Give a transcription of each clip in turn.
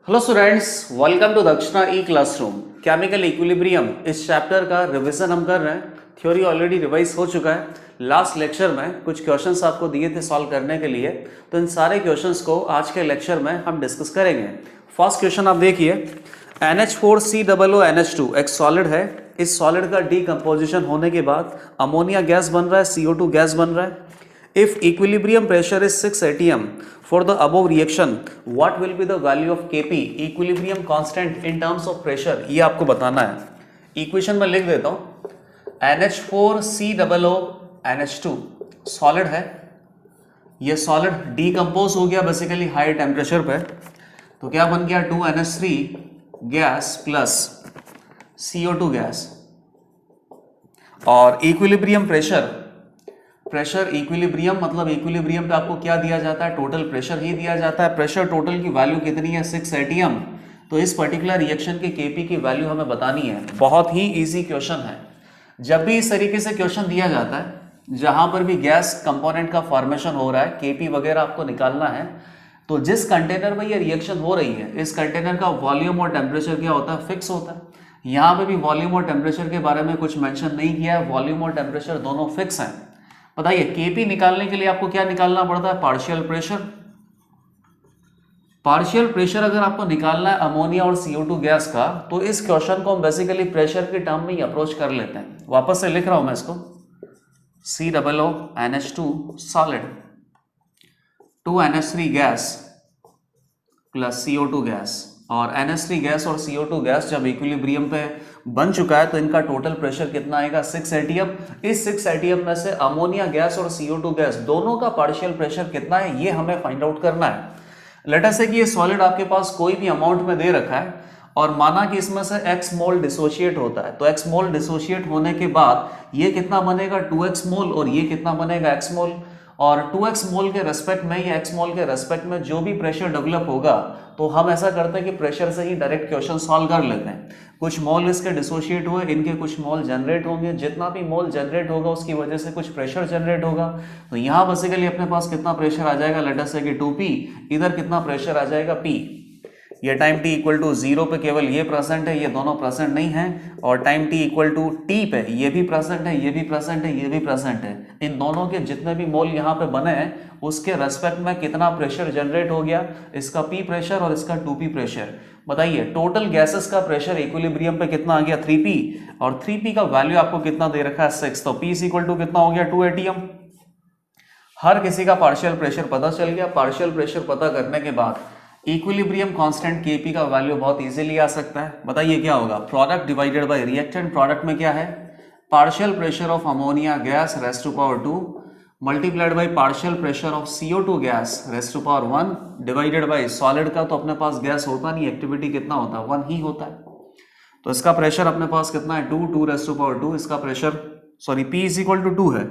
Hello students, welcome to दक्षिणा ई classroom. Chemical equilibrium इस chapter का रिवीजन हम कर रहे हैं। थ्योरी ऑलरेडी रिवाइज हो चुका है। लास्ट लेक्चर में कुछ क्वेश्चंस आपको दिए थे सॉल्व करने के लिए, तो इन सारे क्वेश्चंस को आज के लेक्चर में हम डिस्कस करेंगे। फर्स्ट क्वेश्चन आप देखिए, NH4COONH2 एक सॉलिड है। इस सॉलिड का डीकम्पोजिशन होने के बाद अमोनिया गैस बन रहा है, CO2 गैस बन रहा है। If equilibrium pressure is 6 atm for the above reaction, what will be the value of Kp, equilibrium constant in terms of pressure? ये आपको बताना है। इक्वेशन में लिख देता हूँ, NH4COONH2 सॉलिड है। ये सॉलिड डीकम्पोज हो गया बेसिकली हाई टेम्परेचर पे, तो क्या बन गया 2NH3 gas plus CO2 gas. और इक्विलिब्रियम प्रेशर इक्विलिब्रियम मतलब इक्विलिब्रियम पे आपको क्या दिया जाता है, टोटल प्रेशर ही दिया जाता है। प्रेशर टोटल की वैल्यू कितनी है, 6 atm। तो इस पर्टिकुलर रिएक्शन के Kp की वैल्यू हमें बतानी है। बहुत ही इजी क्वेश्चन है। जब भी इस तरीके से क्वेश्चन दिया जाता है जहां पर भी गैस कंपोनेंट का फॉर्मेशन हो रहा है, Kp वगैरह आपको निकालना है, तो जिस कंटेनर में ये रिएक्शन हो रही है इस कंटेनर का वॉल्यूम और टेम्परेचर क्या होता है, फिक्स होता है। यहाँ पे भी वॉल्यूम और टेम्परेचर के बारे में कुछ मेंशन नहीं किया है, वॉल्यूम और टेम्परेचर दोनों फिक्स हैं। बताइए Kp निकालने के लिए आपको क्या निकालना पड़ता है, पार्शियल प्रेशर। पार्शियल प्रेशर अगर आपको निकालना है अमोनिया और CO2 गैस का, तो इस क्वेश्चन को हम बेसिकली प्रेशर के टर्म में ही अप्रोच कर लेते हैं। वापस से लिख रहा हूं मैं इसको, COONH2 solid, 2NH3 gas plus CO2 gas. और NH3 गैस और CO2 गैस जब इक्विलिब्रियम पे बन चुका है तो इनका टोटल प्रेशर कितना आएगा, 6 atm। इस 6 atm में से अमोनिया गैस और CO2 गैस दोनों का पार्शियल प्रेशर कितना है ये हमें फाइंड आउट करना है। लेट अस से कि ये सॉलिड आपके पास कोई भी अमाउंट में दे रखा है और माना कि इसमें से x मोल डिसोशिएट होता है, तो x मोल डिसोशिएट होने के बाद ये कितना बनेगा 2x मोल और ये कितना बनेगा x मोल। और 2x मोल के रेस्पेक्ट में या x मोल के रेस्पेक्ट में जो भी प्रेशर डेवलप होगा, तो हम ऐसा करते हैं कि प्रेशर से ही डायरेक्ट क्वेश्चन सॉल्व कर लेते हैं। कुछ मोल इसके डिसोशिएट हुए, इनके कुछ मोल जनरेट होंगे, जितना भी मोल जनरेट होगा उसकी वजह से कुछ प्रेशर जनरेट होगा। तो यहाँ बेसिकली अपने पास कितना प्रेशर आ जाएगा, लेट अस से कि 2p, इधर कितना प्रेशर आ जाएगा p। ये टाइम t इक्वल टू 0 पे केवल ये प्रेजेंट है, ये दोनों प्रेजेंट नहीं है। और time t equal to t पे ये भी प्रेजेंट है, ये भी प्रेजेंट है, ये भी प्रेजेंट है। इन दोनों के जितने भी मोल यहाँ पे बने हैं उसके रेस्पेक्ट में कितना प्रेशर जनरेट हो गया, इसका p प्रेशर और इसका 2p प्रेशर। बताइए टोटल गैसेस का प्रेशर इक्विलिब्रियम पे कितना आ गया, 3p। और 3p का वैल्यू आपको कितना दे रखा है, 6। तो p इक्वल टू कितना हो गया, 2 atm। हर किसी का पार्शियल प्रेशर पता चल गया। पार्शियल प्रेशर पता करने के बाद इक्विलिब्रियम कांस्टेंट Kp का वैल्यू बहुत इजीली आ सकता है। बताइए क्या होगा, product divided by reactant. Product में क्या है, partial pressure of ammonia gas raised to power 2 multiplied by partial pressure of CO2 gas raised to power 1 divided by solid का तो अपने पास गैस होता नहीं, एक्टिविटी कितना होता है, 1 ही होता है। तो इसका प्रेशर अपने पास कितना है, 2 रेज़ टू पावर 2। इसका pressure sorry p is equal to 2 है,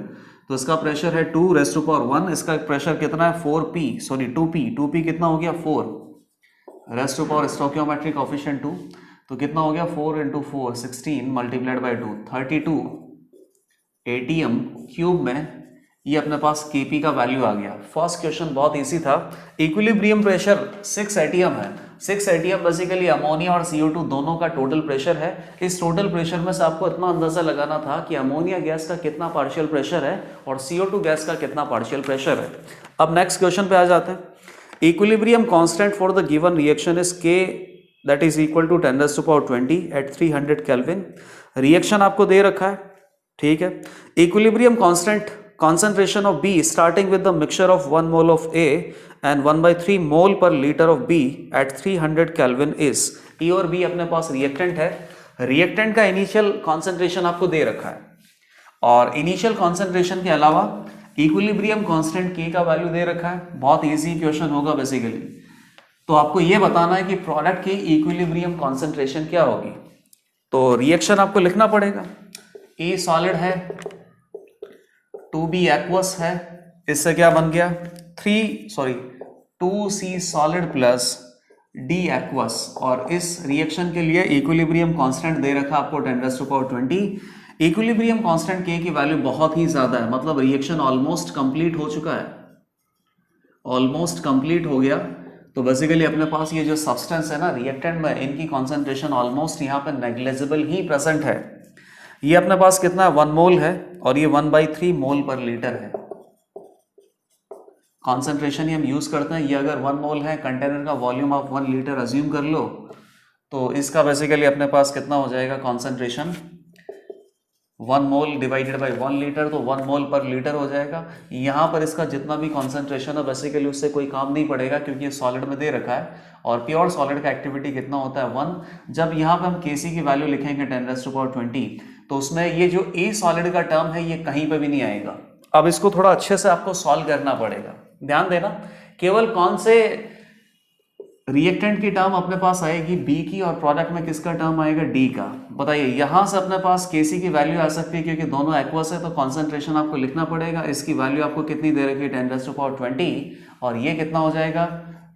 तो इसका प्रेशर है 2 रेज़ टू पावर 1। इसका प्रेशर कितना है, 4p सॉरी 2p कितना हो गया, 4 raise to power stoichiometric coefficient 2। तो कितना हो गया, 4 into 4 16 multiplied by 2 32 atm cube में ये अपने पास Kp का वैल्यू आ गया। फर्स्ट क्वेश्चन बहुत इजी था। इक्विलिब्रियम प्रेशर 6 atm है। 6 atm बेसिकली अमोनिया और CO2 दोनों का टोटल प्रेशर है। इस टोटल प्रेशर में से आपको इतना अंदाजा लगाना था कि अमोनिया गैस का कितना पार्शियल प्रेशर है और CO2 गैस का कितना पार्शियल प्रेशर है। अब नेक्स्ट क्वेश्चन पे आ जाते हैं। Equilibrium constant for the given reaction is K that is equal to 10⁻20 at 300 kelvin. Reaction आपको दे रखा है, ठीक है। Equilibrium constant concentration of B starting with the mixture of 1 mole of A and 1/3 mole per liter of B at 300 Kelvin is। E और B अपने पास reactant है। Reactant का इनिशियल कॉन्सेंट्रेशन आपको दे रखा है और इनिशियल कॉन्सेंट्रेशन के अलावा इक्विलिब्रियम कांस्टेंट K का वैल्यू दे रखा है। बहुत इजी क्वेश्चन होगा बेसिकली। तो आपको ये बताना है कि प्रोडक्ट की इक्विलिब्रियम कॉन्सेंट्रेशन क्या होगी। तो रिएक्शन आपको लिखना पड़ेगा। A सॉलिड है, 2b एक्वस है, इससे क्या बन गया 2c solid plus d aqueous. और इस रिएक्शन के लिए इक्विलिब्रियम कांस्टेंट दे रखा आपको 10⁻20। इक्विलिब्रियम कांस्टेंट K की वैल्यू बहुत ही ज्यादा है, मतलब रिएक्शन ऑलमोस्ट कंप्लीट हो चुका है, ऑलमोस्ट कंप्लीट हो गया। तो बेसिकली अपने पास ये जो सब्सटेंस है ना रिएक्टेंट में, इनकी कॉन्सेंट्रेशन ऑलमोस्ट यहाँ पे नेग्लिजिबल ही प्रेजेंट है। ये अपने पास कितना है 1 मोल है और ये 1/3 मोल पर लीटर है। कॉन्सेंट्रेशन ही हम यूज करते हैं। ये अगर 1 मोल है, कंटेनर का वॉल्यूम आप 1 लीटर अज्यूम कर लो, तो इसका बेसिकली अपने पास कितना हो जाएगा concentration 1 mole divided by 1 litre, तो 1 मोल पर लीटर हो जाएगा। यहाँ पर इसका जितना भी कॉन्सेंट्रेशन है बेसिकली उससे कोई काम नहीं पड़ेगा क्योंकि ये सॉलिड में दे रखा है और प्योर सॉलिड का एक्टिविटी कितना होता है 1। जब यहाँ पे हम Kc की वैल्यू लिखेंगे 10⁻20 तो उसमें ये जो ए सॉलिड का टर्म है ये कहीं पे भी नहीं आएगा। अब इसको थोड़ा अच्छे से आपको सॉल्व करना पड़ेगा। ध्यान देना, केवल कौन से रिएक्टेंट की टर्म अपने पास आएगी बी की और प्रोडक्ट में किसका टर्म आएगा डी का। बताइए, यहां से अपने पास Kc की वैल्यू आ सकती है क्योंकि दोनों एक्वस है तो कॉन्सेंट्रेशन आपको लिखना पड़ेगा। इसकी वैल्यू आपको कितनी दे रखी है 10⁻20 और ये कितना हो जाएगा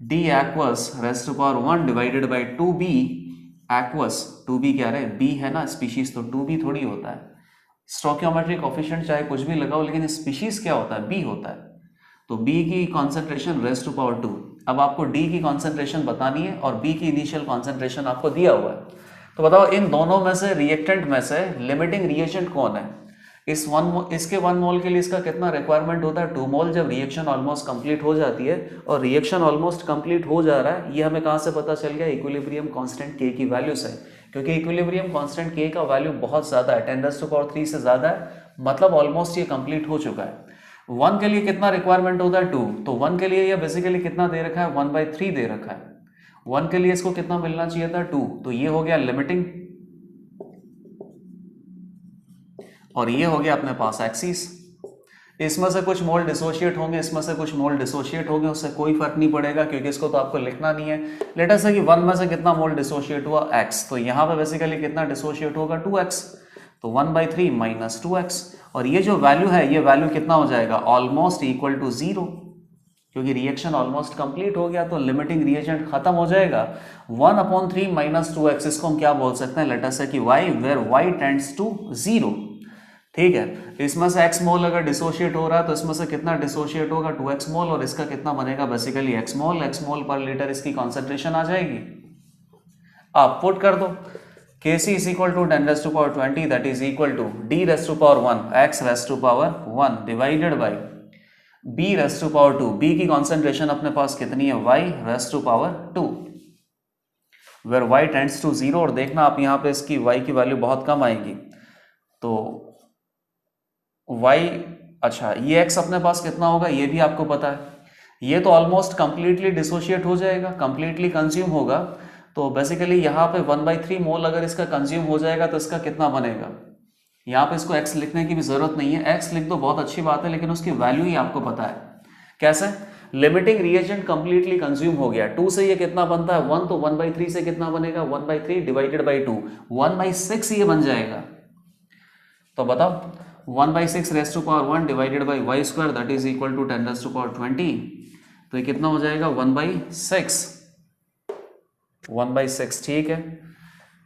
D aqueous raise to power 1 divided by 2b aqueous. 2b क्या रहे बी है ना स्पीशीज, तो 2b थोड़ी होता है। स्टोइकियोमेट्रिक कोफिशिएंट चाहे कुछ भी लगाओ लेकिन स्पीशीज क्या होता है बी होता है। तो B की कॉन्सेंट्रेशन रेज़ टू पावर 2। अब आपको D की कॉन्सेंट्रेशन बतानी है और B की इनिशियल कॉन्सेंट्रेशन आपको दिया हुआ है। तो बताओ इन दोनों में से रिएक्टेंट में से लिमिटिंग रिएजेंट कौन है। इसके 1 मोल के लिए इसका कितना रिक्वायरमेंट होता है 2 मोल। जब रिएक्शन ऑलमोस्ट कंप्लीट हो जाती है और रिएक्शन ऑलमोस्ट कंप्लीट हो जा रहा है, ये हमें कहाँ से पता चल गया इक्विलिब्रियम कांस्टेंट K की वैल्यू से, क्योंकि इक्विलिब्रियम कांस्टेंट K का वैल्यू बहुत ज़्यादा है 10⁻³ से ज़्यादा है, मतलब ऑलमोस्ट ये कंप्लीट हो चुका है। 1 के लिए कितना रिक्वायरमेंट होता है 2, तो 1 के लिए ये बेसिकली कितना दे रखा है 1/3 दे रखा है। 1 के लिए इसको कितना मिलना चाहिए था 2, तो ये हो गया लिमिटिंग और ये हो गया अपने पास एक्सिस। इसमें से कुछ मोल डिसोशिएट होंगे, इसमें से कुछ मोल डिसोशिएट होंगे, उससे कोई फर्क नहीं पड़ेगा क्योंकि इसको तो आपको लिखना नहीं है। लेट अस से कि 1 में से कितना मोल डिसोशिएट हुआ x, तो यहाँ पे बेसिकली कितना डिसोशिएट होगा 2x, तो 1/3 माइनस 2x और ये जो वैल्यू है ये वैल्यू कितना हो जाएगा ऑलमोस्ट इक्वल टू 0 क्योंकि रिएक्शन ऑलमोस्ट कंप्लीट हो गया तो लिमिटिंग रिएजेंट खत्म हो जाएगा। 1/3 माइनस 2x इसको हम क्या बोल सकते हैं लेट अस से कि y where y tends to 0। ठीक है, इसमें से x मोल अगर डिसोशिएट हो रहा है तो इसमें से कितना डिसोशिएट होगा 2x मोल और इसका कितना बनेगा बेसिकली x मोल पर लीटर इसकी कॉन्सेंट्रेशन आ जाएगी। आप पुट कर दो Kc is equal to 10⁻20 that is equal to d raised to power 1 x raised to power 1 divided by b raised to power 2। b की कॉन्सेंट्रेशन अपने पास कितनी है y raised to power 2 where y tends to 0 और देखना आप यहाँ पे इसकी y की वैल्यू बहुत कम आएगी तो y, अच्छा ये x अपने पास कितना होगा ये भी आपको पता है, ये तो ऑलमोस्ट कंप्लीटली डिसोशिएट हो जाएगा, कंप्लीटली कंज्यूम होगा। तो बेसिकली यहाँ पे 1/3 मोल अगर इसका कंज्यूम हो जाएगा तो इसका कितना बनेगा, यहाँ पे इसको x लिखने की भी जरूरत नहीं है, x लिख दो बहुत अच्छी बात है लेकिन उसकी वैल्यू ही आपको पता है। कैसे, लिमिटिंग रिएजेंट कंप्लीटली कंज्यूम हो गया, 2 से ये कितना बनता है 1, तो 1/3 से कितना बनेगा 1/3 डिवाइडेड बाई 2 1/6 ये बन जाएगा। तो बताओ 1/6 raise to power 1 divided by y square that is equal to 10⁻20, तो ये कितना हो जाएगा 1/6 ठीक है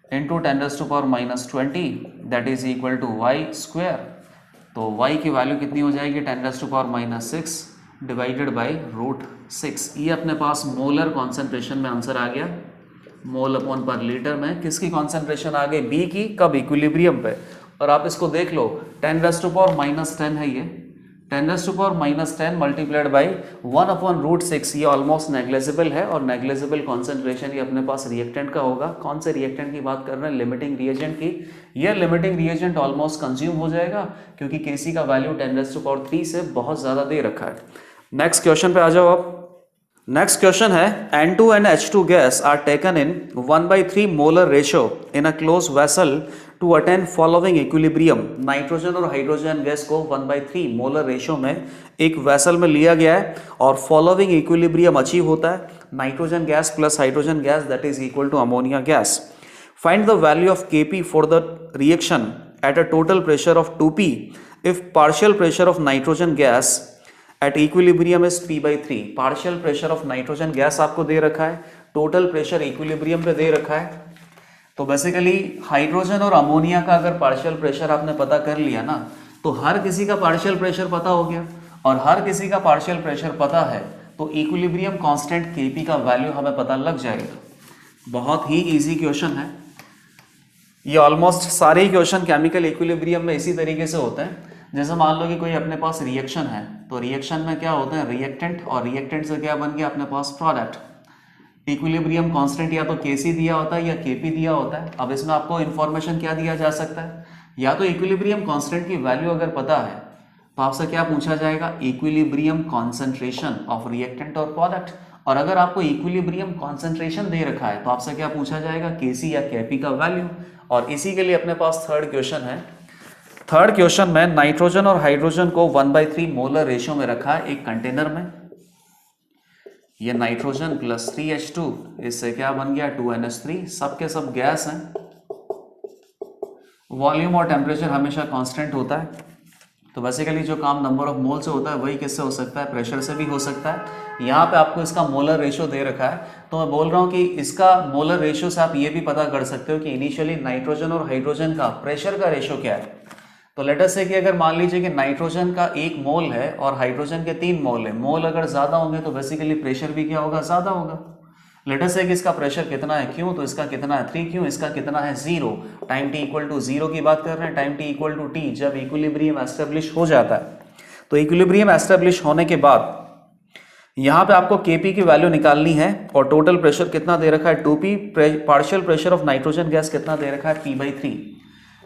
into 10⁻⁻20 that is equal to y square. तो y की वैल्यू कितनी हो जाएगी 10⁻⁻6 डिवाइडेड बाई √6। ये अपने पास मोलर कॉन्सेंट्रेशन में आंसर आ गया, मोल अपॉन पर लीटर में किसकी कॉन्सेंट्रेशन आ गई B की, कब इक्विलिब्रियम पे। और आप इसको देख लो 10⁻⁻10 है ये 10⁻⁻10 मल्टीप्लाइड बाई 1/√6, ये ऑलमोस्ट नेग्लिजिबल है और नेग्लिजिबल कॉन्सेंट्रेशन ये अपने पास रिएक्टेंट का होगा। कौन से रिएक्टेंट की बात कर रहे हैं, लिमिटिंग रिएजेंट की। ये लिमिटिंग रिएजेंट ऑलमोस्ट कंज्यूम हो जाएगा क्योंकि Kc का वैल्यू 10⁻³ से बहुत ज़्यादा दे रखा है। नेक्स्ट क्वेश्चन पे आ जाओ आप। नेक्स्ट क्वेश्चन है N2 and H2 gas are taken in 1/3 molar ratio in a closed vessel to attain following equilibrium। Nitrogen और हाइड्रोजन गैस को 1/3 मोलर रेशियो में एक वेसल में लिया गया है और फॉलोइंग इक्विलिब्रियम अचीव होता है, nitrogen gas plus hydrogen gas that is equal to ammonia gas. Find the value of Kp for the reaction at a total pressure of 2p if partial pressure of nitrogen gas at equilibrium is p/3। Partial pressure of nitrogen gas आपको दे रखा है, total pressure equilibrium पे दे रखा है। तो basically hydrogen और ammonia का अगर पार्शियल प्रेशर आपने पता कर लिया ना तो हर किसी का पार्शियल प्रेशर पता हो गया और हर किसी का पार्शियल प्रेशर पता है तो इक्विलिब्रियम कांस्टेंट Kp का वैल्यू हमें पता लग जाएगा। बहुत ही इजी क्वेश्चन है ये। ऑलमोस्ट सारे ही क्वेश्चन केमिकल इक्विलिब्रियम में इसी तरीके से होते हैं। जैसे मान लो कि कोई अपने पास रिएक्शन है, तो रिएक्शन में क्या होता है, रिएक्टेंट, और रिएक्टेंट से क्या बन गया अपने पास प्रोडक्ट। इक्विलिब्रियम कांस्टेंट या तो Kc दिया होता है या Kp दिया होता है। अब इसमें आपको इन्फॉर्मेशन क्या दिया जा सकता है, या तो इक्विलिब्रियम कांस्टेंट की वैल्यू अगर पता है तो आपसे क्या पूछा जाएगा, इक्विलिब्रियम कॉन्सेंट्रेशन ऑफ रिएक्टेंट और प्रोडक्ट। और अगर आपको इक्विलिब्रियम कॉन्सेंट्रेशन दे रखा है तो आपसे क्या पूछा जाएगा, Kc या Kp का वैल्यू। और इसी के लिए अपने पास थर्ड क्वेश्चन है। थर्ड क्वेश्चन में नाइट्रोजन और हाइड्रोजन को 1/3 मोलर रेशियो में रखा है एक कंटेनर में। ये नाइट्रोजन प्लस 3H2, इससे क्या बन गया 2NH3। सबके सब गैस हैं। वॉल्यूम और टेम्परेचर हमेशा कांस्टेंट होता है, तो बेसिकली जो काम नंबर ऑफ मोल से होता है वही किससे हो सकता है, प्रेशर से भी हो सकता है। यहाँ पे आपको इसका मोलर रेशियो दे रखा है, तो मैं बोल रहा हूँ कि इसका मोलर रेशियो से आप ये भी पता कर सकते हो कि इनिशियली नाइट्रोजन और हाइड्रोजन का प्रेशर का रेशियो क्या है। तो लेट अस से कि अगर मान लीजिए कि नाइट्रोजन का 1 मोल है और हाइड्रोजन के 3 मोल है, मोल अगर ज्यादा होंगे तो बेसिकली प्रेशर भी क्या होगा, ज्यादा होगा। लेट अस से कि इसका प्रेशर कितना है Q, तो इसका कितना है 3Q, इसका कितना है 0। टाइम t इक्वल टू 0 की बात कर रहे हैं, time t equal to t। जब इक्विलिब्रियम एस्टेब्लिश हो जाता है, तो इक्विलिब्रियम एस्टेब्लिश होने के बाद यहाँ पे आपको Kp की वैल्यू निकालनी है, और टोटल प्रेशर कितना दे रखा है 2P। Partial pressure of nitrogen gas कितना दे रखा है P/3।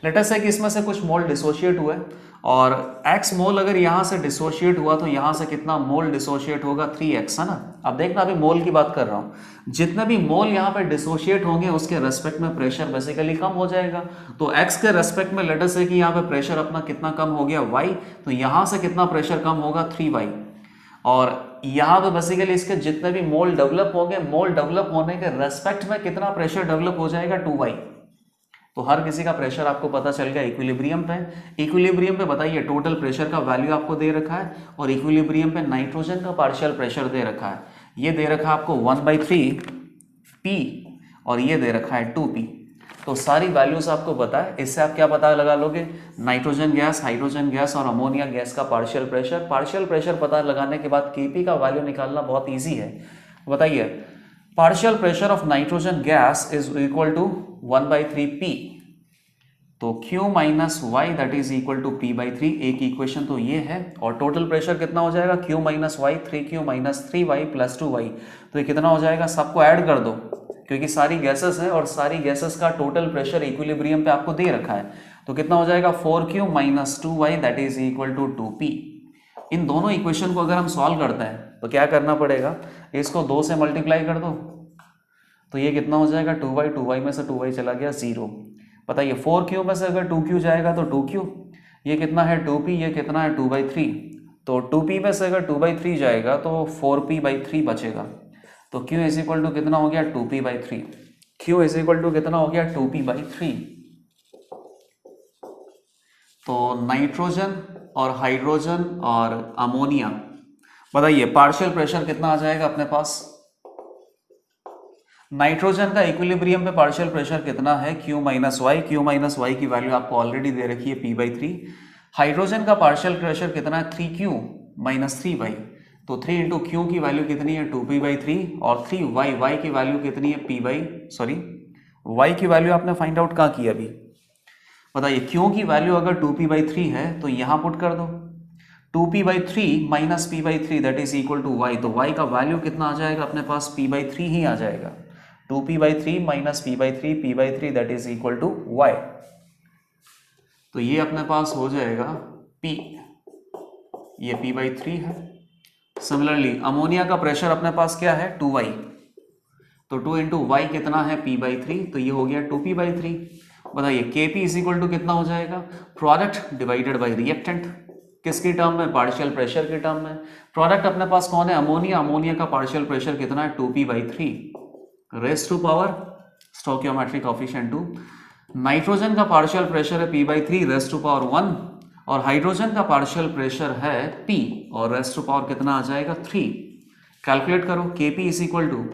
लेट अस से कि इसमें से कुछ मोल डिसोशिएट हुए, और x मोल अगर यहाँ से डिसोशिएट हुआ तो यहाँ से कितना मोल डिसोशिएट होगा, 3x, है ना। अब देखना, अभी मोल की बात कर रहा हूँ। जितने भी मोल यहाँ पे डिसोशिएट होंगे उसके रेस्पेक्ट में प्रेशर बेसिकली कम हो जाएगा। तो x के रेस्पेक्ट में लेट अस से कि यहाँ पे प्रेशर अपना कितना कम हो गया, y, तो यहाँ से कितना प्रेशर कम होगा, 3y। और यहाँ पे बेसिकली इसके जितने भी मोल डेवलप होंगे, मोल डेवलप होने के रेस्पेक्ट में कितना प्रेशर डेवलप हो जाएगा, 2y। तो हर किसी का प्रेशर आपको पता चल गया इक्विलिब्रियम पे। इक्विलिब्रियम पे बताइए टोटल प्रेशर का वैल्यू आपको दे रखा है, और इक्विलिब्रियम पे नाइट्रोजन का पार्शियल प्रेशर दे रखा है। ये दे रखा है आपको 1/3 P, और ये दे रखा है 2P। तो सारी वैल्यूज आपको पता है। इससे आप क्या पता लगा लोगे, नाइट्रोजन गैस, हाइड्रोजन गैस और अमोनिया गैस का पार्शियल प्रेशर। पार्शियल प्रेशर पता लगाने के बाद Kp का वैल्यू निकालना बहुत ईजी है। बताइए, partial pressure of nitrogen gas is equal to 1/3 P, तो Q minus y that is equal to P/3। एक इक्वेशन तो ये है, और टोटल प्रेशर कितना हो जाएगा, Q minus y, 3Q minus 3y plus 2y। तो ये कितना हो जाएगा, सबको ऐड कर दो, क्योंकि सारी गैसेस है और सारी गैसेस का टोटल प्रेशर इक्विलिब्रियम पे आपको दे रखा है। तो कितना हो जाएगा, 4Q minus 2y that is equal to 2P। इन दोनों इक्वेशन को अगर हम सॉल्व करते हैं तो क्या करना पड़ेगा, इसको 2 से मल्टीप्लाई कर दो, तो ये कितना हो जाएगा 2y, 2y में से 2y चला गया 0। बताइए 4Q में से अगर 2Q जाएगा तो 2Q, ये कितना है 2P, ये कितना है 2/3। तो 2P में से अगर 2/3 जाएगा तो 4P/3 बचेगा। तो Q इज इक्वल टू कितना हो गया 2P/3। Q is equal to कितना हो गया 2P/3। तो नाइट्रोजन और हाइड्रोजन और अमोनिया, बताइए पार्शियल प्रेशर कितना आ जाएगा अपने पास। नाइट्रोजन का इक्विलिब्रियम पे पार्शियल प्रेशर कितना है, Q minus y. Q minus y की वैल्यू आपको ऑलरेडी दे रखी है P/3। हाइड्रोजन का पार्शियल प्रेशर कितना है, 3Q माइनस 3y। तो 3 इंटू Q की वैल्यू कितनी है 2P/3, और 3y, y की वैल्यू कितनी है y की वैल्यू आपने फाइंड आउट कहाँ की अभी। बताइए Q की वैल्यू अगर 2P/3 है तो यहाँ पुट कर दो, 2P/3 minus P/3 that is equal to y। तो y का वैल्यू कितना आ जाएगा अपने पास, P/3 ही आ जाएगा। 2P/3 minus P/3, P/3 that is equal to y। तो ये अपने पास हो जाएगा P, ये P/3 है। सिमिलरली अमोनिया का प्रेशर अपने पास क्या है 2y, तो 2 इंटू वाई कितना है P/3, तो ये हो गया 2P/3। बताइए Kp इज इक्वल टू कितना हो जाएगा, प्रोडक्ट डिवाइडेड बाई रिएक्टेंट। किसकी टर्म में, पार्शियल प्रेशर की टर्म में। प्रोडक्ट अपने पास कौन है, अमोनिया। अमोनिया का पार्शियल प्रेशर कितना है 2P/3 raise to power stoichiometric coefficient 2। Nitrogen का पार्शियल प्रेशर है P/3 रेस टू पावर 1, और हाइड्रोजन का पार्शियल प्रेशर है P और रेस टू पावर कितना आ जाएगा 3। कैलकुलेट करो, Kp is equal to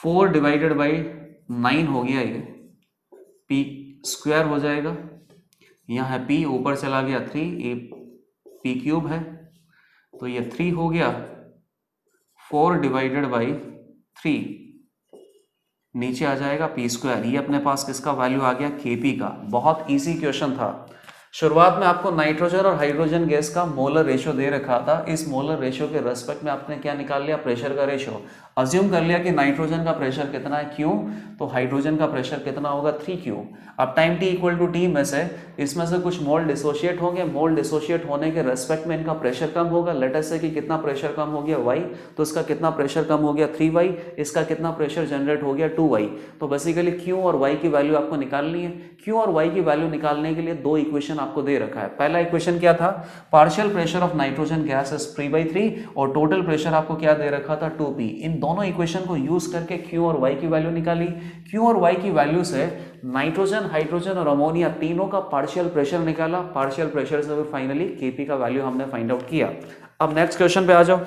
4 divided by 9 हो गया, ये P स्क्वायर हो जाएगा, यहाँ है P ऊपर चला गया 3, ये P क्यूब है, तो ये 3 हो गया 4 डिवाइडेड बाई 3, नीचे आ जाएगा पी स्क्वायर। ये अपने पास किसका वैल्यू आ गया, केपी का। बहुत इजी क्वेश्चन था। शुरुआत में आपको नाइट्रोजन और हाइड्रोजन गैस का मोलर रेशियो दे रखा था। इस मोलर रेशियो के रेस्पेक्ट में आपने क्या निकाल लिया, प्रेशर का रेशियो। अज्यूम कर लिया कि नाइट्रोजन का प्रेशर कितना है, क्यू, तो हाइड्रोजन का प्रेशर कितना होगा, 3Q। अब time T equal to t में से इसमें से कुछ मोल डिसोशिएट होंगे। मोल डिसोशिएट होने के रेस्पेक्ट में इनका प्रेशर कम होगा। लेट अस से कि कितना प्रेशर कम हो गया, y, तो इसका कितना प्रेशर कम हो गया, 3y, इसका कितना प्रेशर जनरेट हो गया, 2y। तो बेसिकली q और y की वैल्यू आपको निकालनी है। q और y की वैल्यू निकालने के लिए दो इक्वेशन आपको दे रखा है। पहला इक्वेशन क्या था, partial pressure of nitrogen gas is 3/3 और टोटल प्रेशर आपको क्या दे रखा था, 2p। इन दोनों इक्वेशन को यूज करके q और y की वैल्यू निकाली। q और y की वैल्यू से नाइट्रोजन, हाइड्रोजन और अमोनिया तीनों का पार्शियल प्रेशर निकाला। पार्शियल प्रेशर से फाइनली kp का वैल्यू हमने फाइंड आउट किया। अब नेक्स्ट क्वेश्चन पे आ जाओ।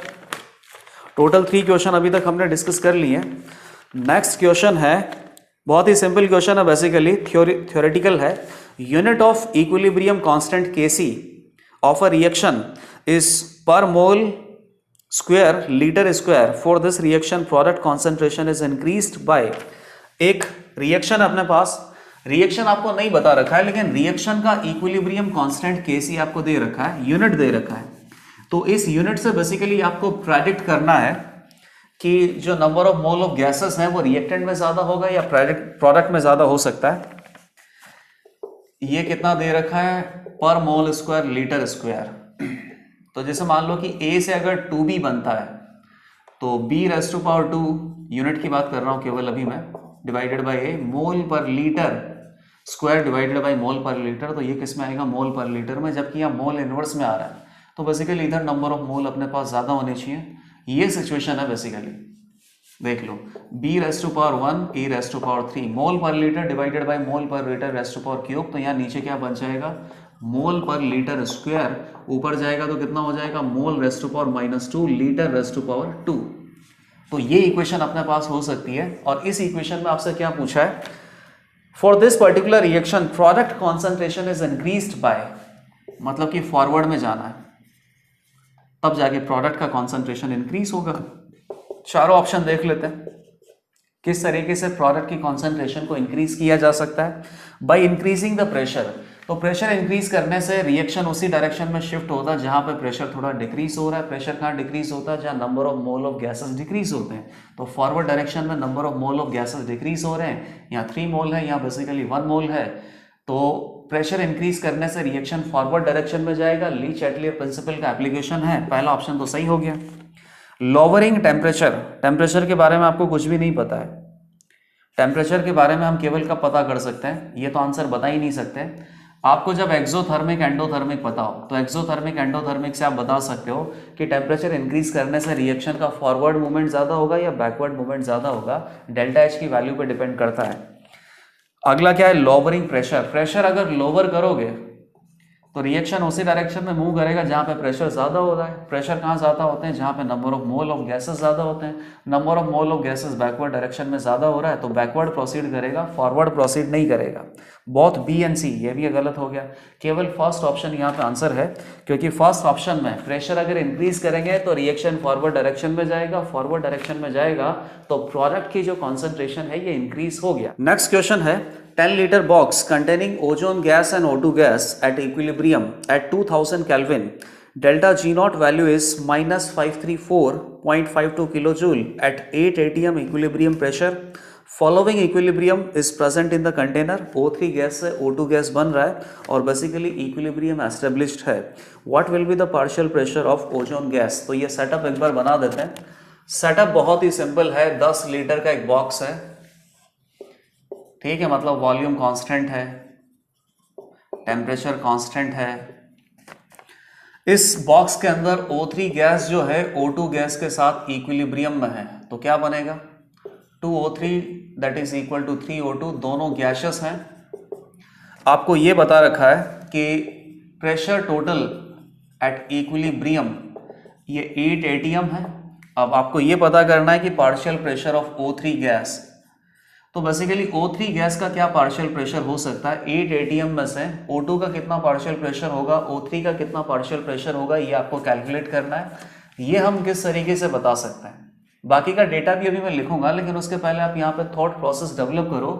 टोटल 3 क्वेश्चन अभी तक हमने डिस्कस कर लिए। नेक्स्ट क्वेश्चन है, बहुत ही सिंपल क्वेश्चन है, बेसिकली थ्योरेटिकल है। Unit of equilibrium constant Kc of a reaction is per mole square litre square. For this reaction product concentration is increased by. एक रिएक्शन अपने पास, रिएक्शन आपको नहीं बता रखा है, लेकिन रिएक्शन का इक्विलिब्रियम कांस्टेंट Kc आपको दे रखा है, यूनिट दे रखा है। तो इस यूनिट से बेसिकली आपको प्रेडिक्ट करना है कि जो number of mole of gases हैं वो रिएक्टेंट में ज्यादा होगा या प्रोडक्ट में ज्यादा हो सकता है। ये कितना दे रखा है, पर मोल स्क्वायर लीटर स्क्वायर। तो जैसे मान लो कि A से अगर 2B बनता है तो B⁻², यूनिट की बात कर रहा हूं केवल अभी मैं, डिवाइडेड बाय A, मोल पर litre square divided by mole पर लीटर। तो ये किस में आएगा, मोल पर लीटर में, जबकि यहाँ मोल इनवर्स में आ रहा है। तो बेसिकली इधर नंबर ऑफ मोल अपने पास ज्यादा होने चाहिए। ये सिचुएशन है बेसिकली, देख लो, B⁻1 A⁻3 मोल पर लीटर डिवाइडेड बाय मोल पर लीटर ⁻³ तो यहाँ नीचे क्या बन जाएगा, मोल पर लीटर स्क्वायर, ऊपर जाएगा तो कितना हो जाएगा, मोल⁻2 लीटर⁻²। तो ये इक्वेशन अपने पास हो सकती है। और इस इक्वेशन में आपसे क्या पूछा है, for this particular reaction product concentration is increased bye, मतलब कि फॉरवर्ड में जाना है, तब जाके प्रोडक्ट का कॉन्सेंट्रेशन इंक्रीज होगा। चारों ऑप्शन देख लेते हैं किस तरीके से प्रोडक्ट की कॉन्सेंट्रेशन को इंक्रीज किया जा सकता है। बाय इंक्रीजिंग द प्रेशर, तो प्रेशर इंक्रीज करने से रिएक्शन उसी डायरेक्शन में शिफ्ट होता है जहां पे प्रेशर थोड़ा डिक्रीज हो रहा है। प्रेशर कहाँ डिक्रीज होता है, जहां number of mole of gases decrease होते हैं। तो फॉरवर्ड डायरेक्शन में number of mole of gases decrease हो रहे हैं। यहाँ 3 मोल है, यहाँ बेसिकली 1 मोल है। तो प्रेशर इंक्रीज करने से रिएक्शन फॉरवर्ड डायरेक्शन में जाएगा। ली चैटलियर प्रिंसिपल का एप्लीकेशन है। पहला ऑप्शन तो सही हो गया। लोअरिंग टेम्परेचर, टेम्परेचर के बारे में आपको कुछ भी नहीं पता है। टेम्परेचर के बारे में हम केवल कब पता कर सकते हैं, ये तो आंसर बता ही नहीं सकते। आपको जब एक्सोथर्मिक एंडोथर्मिक पता हो तो एक्सोथर्मिक एंडोथर्मिक से आप बता सकते हो कि टेम्परेचर इंक्रीज करने से रिएक्शन का फॉरवर्ड मूवमेंट ज्यादा होगा या बैकवर्ड मूवमेंट ज्यादा होगा। डेल्टा एच की वैल्यू पे डिपेंड करता है। अगला क्या है, लोअरिंग प्रेशर। प्रेशर अगर लोअर करोगे तो रिएक्शन उसी डायरेक्शन में मूव करेगा जहां पे प्रेशर ज्यादा हो रहा है। प्रेशर कहाँ ज्यादा होते हैं, जहां पे number of mole of gases ज्यादा होते हैं। Number of mole of gases backward direction में ज्यादा हो रहा है तो बैकवर्ड प्रोसीड करेगा, फॉरवर्ड प्रोसीड नहीं करेगा। बोथ बी एंड सी, ये भी गलत हो गया। केवल फर्स्ट ऑप्शन यहाँ पे आंसर है, क्योंकि फर्स्ट ऑप्शन में प्रेशर अगर इंक्रीज करेंगे तो रिएक्शन फॉरवर्ड डायरेक्शन में जाएगा, फॉरवर्ड डायरेक्शन में जाएगा तो प्रोडक्ट की जो कॉन्सेंट्रेशन है ये इंक्रीज हो गया। नेक्स्ट क्वेश्चन है, 10 liter box containing ozone gas and O2 gas at equilibrium at 2000 Kelvin. Delta G naught value is minus 534.52 kilojoule at 8 atm equilibrium pressure. Following equilibrium is present in the container. O3 gas से O2 gas बन रहा है और basically equilibrium established है. What will be the partial pressure of ozone gas? तो ये setup एक बार बना देते हैं। सेटअप बहुत ही सिंपल है। 10 लीटर का एक बॉक्स है, ठीक है, मतलब वॉल्यूम कांस्टेंट है, टेम्परेचर कांस्टेंट है। इस बॉक्स के अंदर O3 गैस जो है O2 गैस के साथ इक्विलिब्रियम में है तो क्या बनेगा, 2O3 that is equal to 3O2। दोनों गैसेस हैं। आपको ये बता रखा है कि प्रेशर टोटल एट इक्विलिब्रियम ये 8 atm है। अब आपको ये पता करना है कि partial pressure of O3 gas, तो बेसिकली O3 गैस का क्या पार्शियल प्रेशर हो सकता है। 8 atm में से O2 का कितना पार्शियल प्रेशर होगा, O3 का कितना पार्शियल प्रेशर होगा, ये आपको कैलकुलेट करना है। ये हम किस तरीके से बता सकते हैं, बाकी का डेटा भी अभी मैं लिखूंगा, लेकिन उसके पहले आप यहाँ पे थॉट प्रोसेस डेवलप करो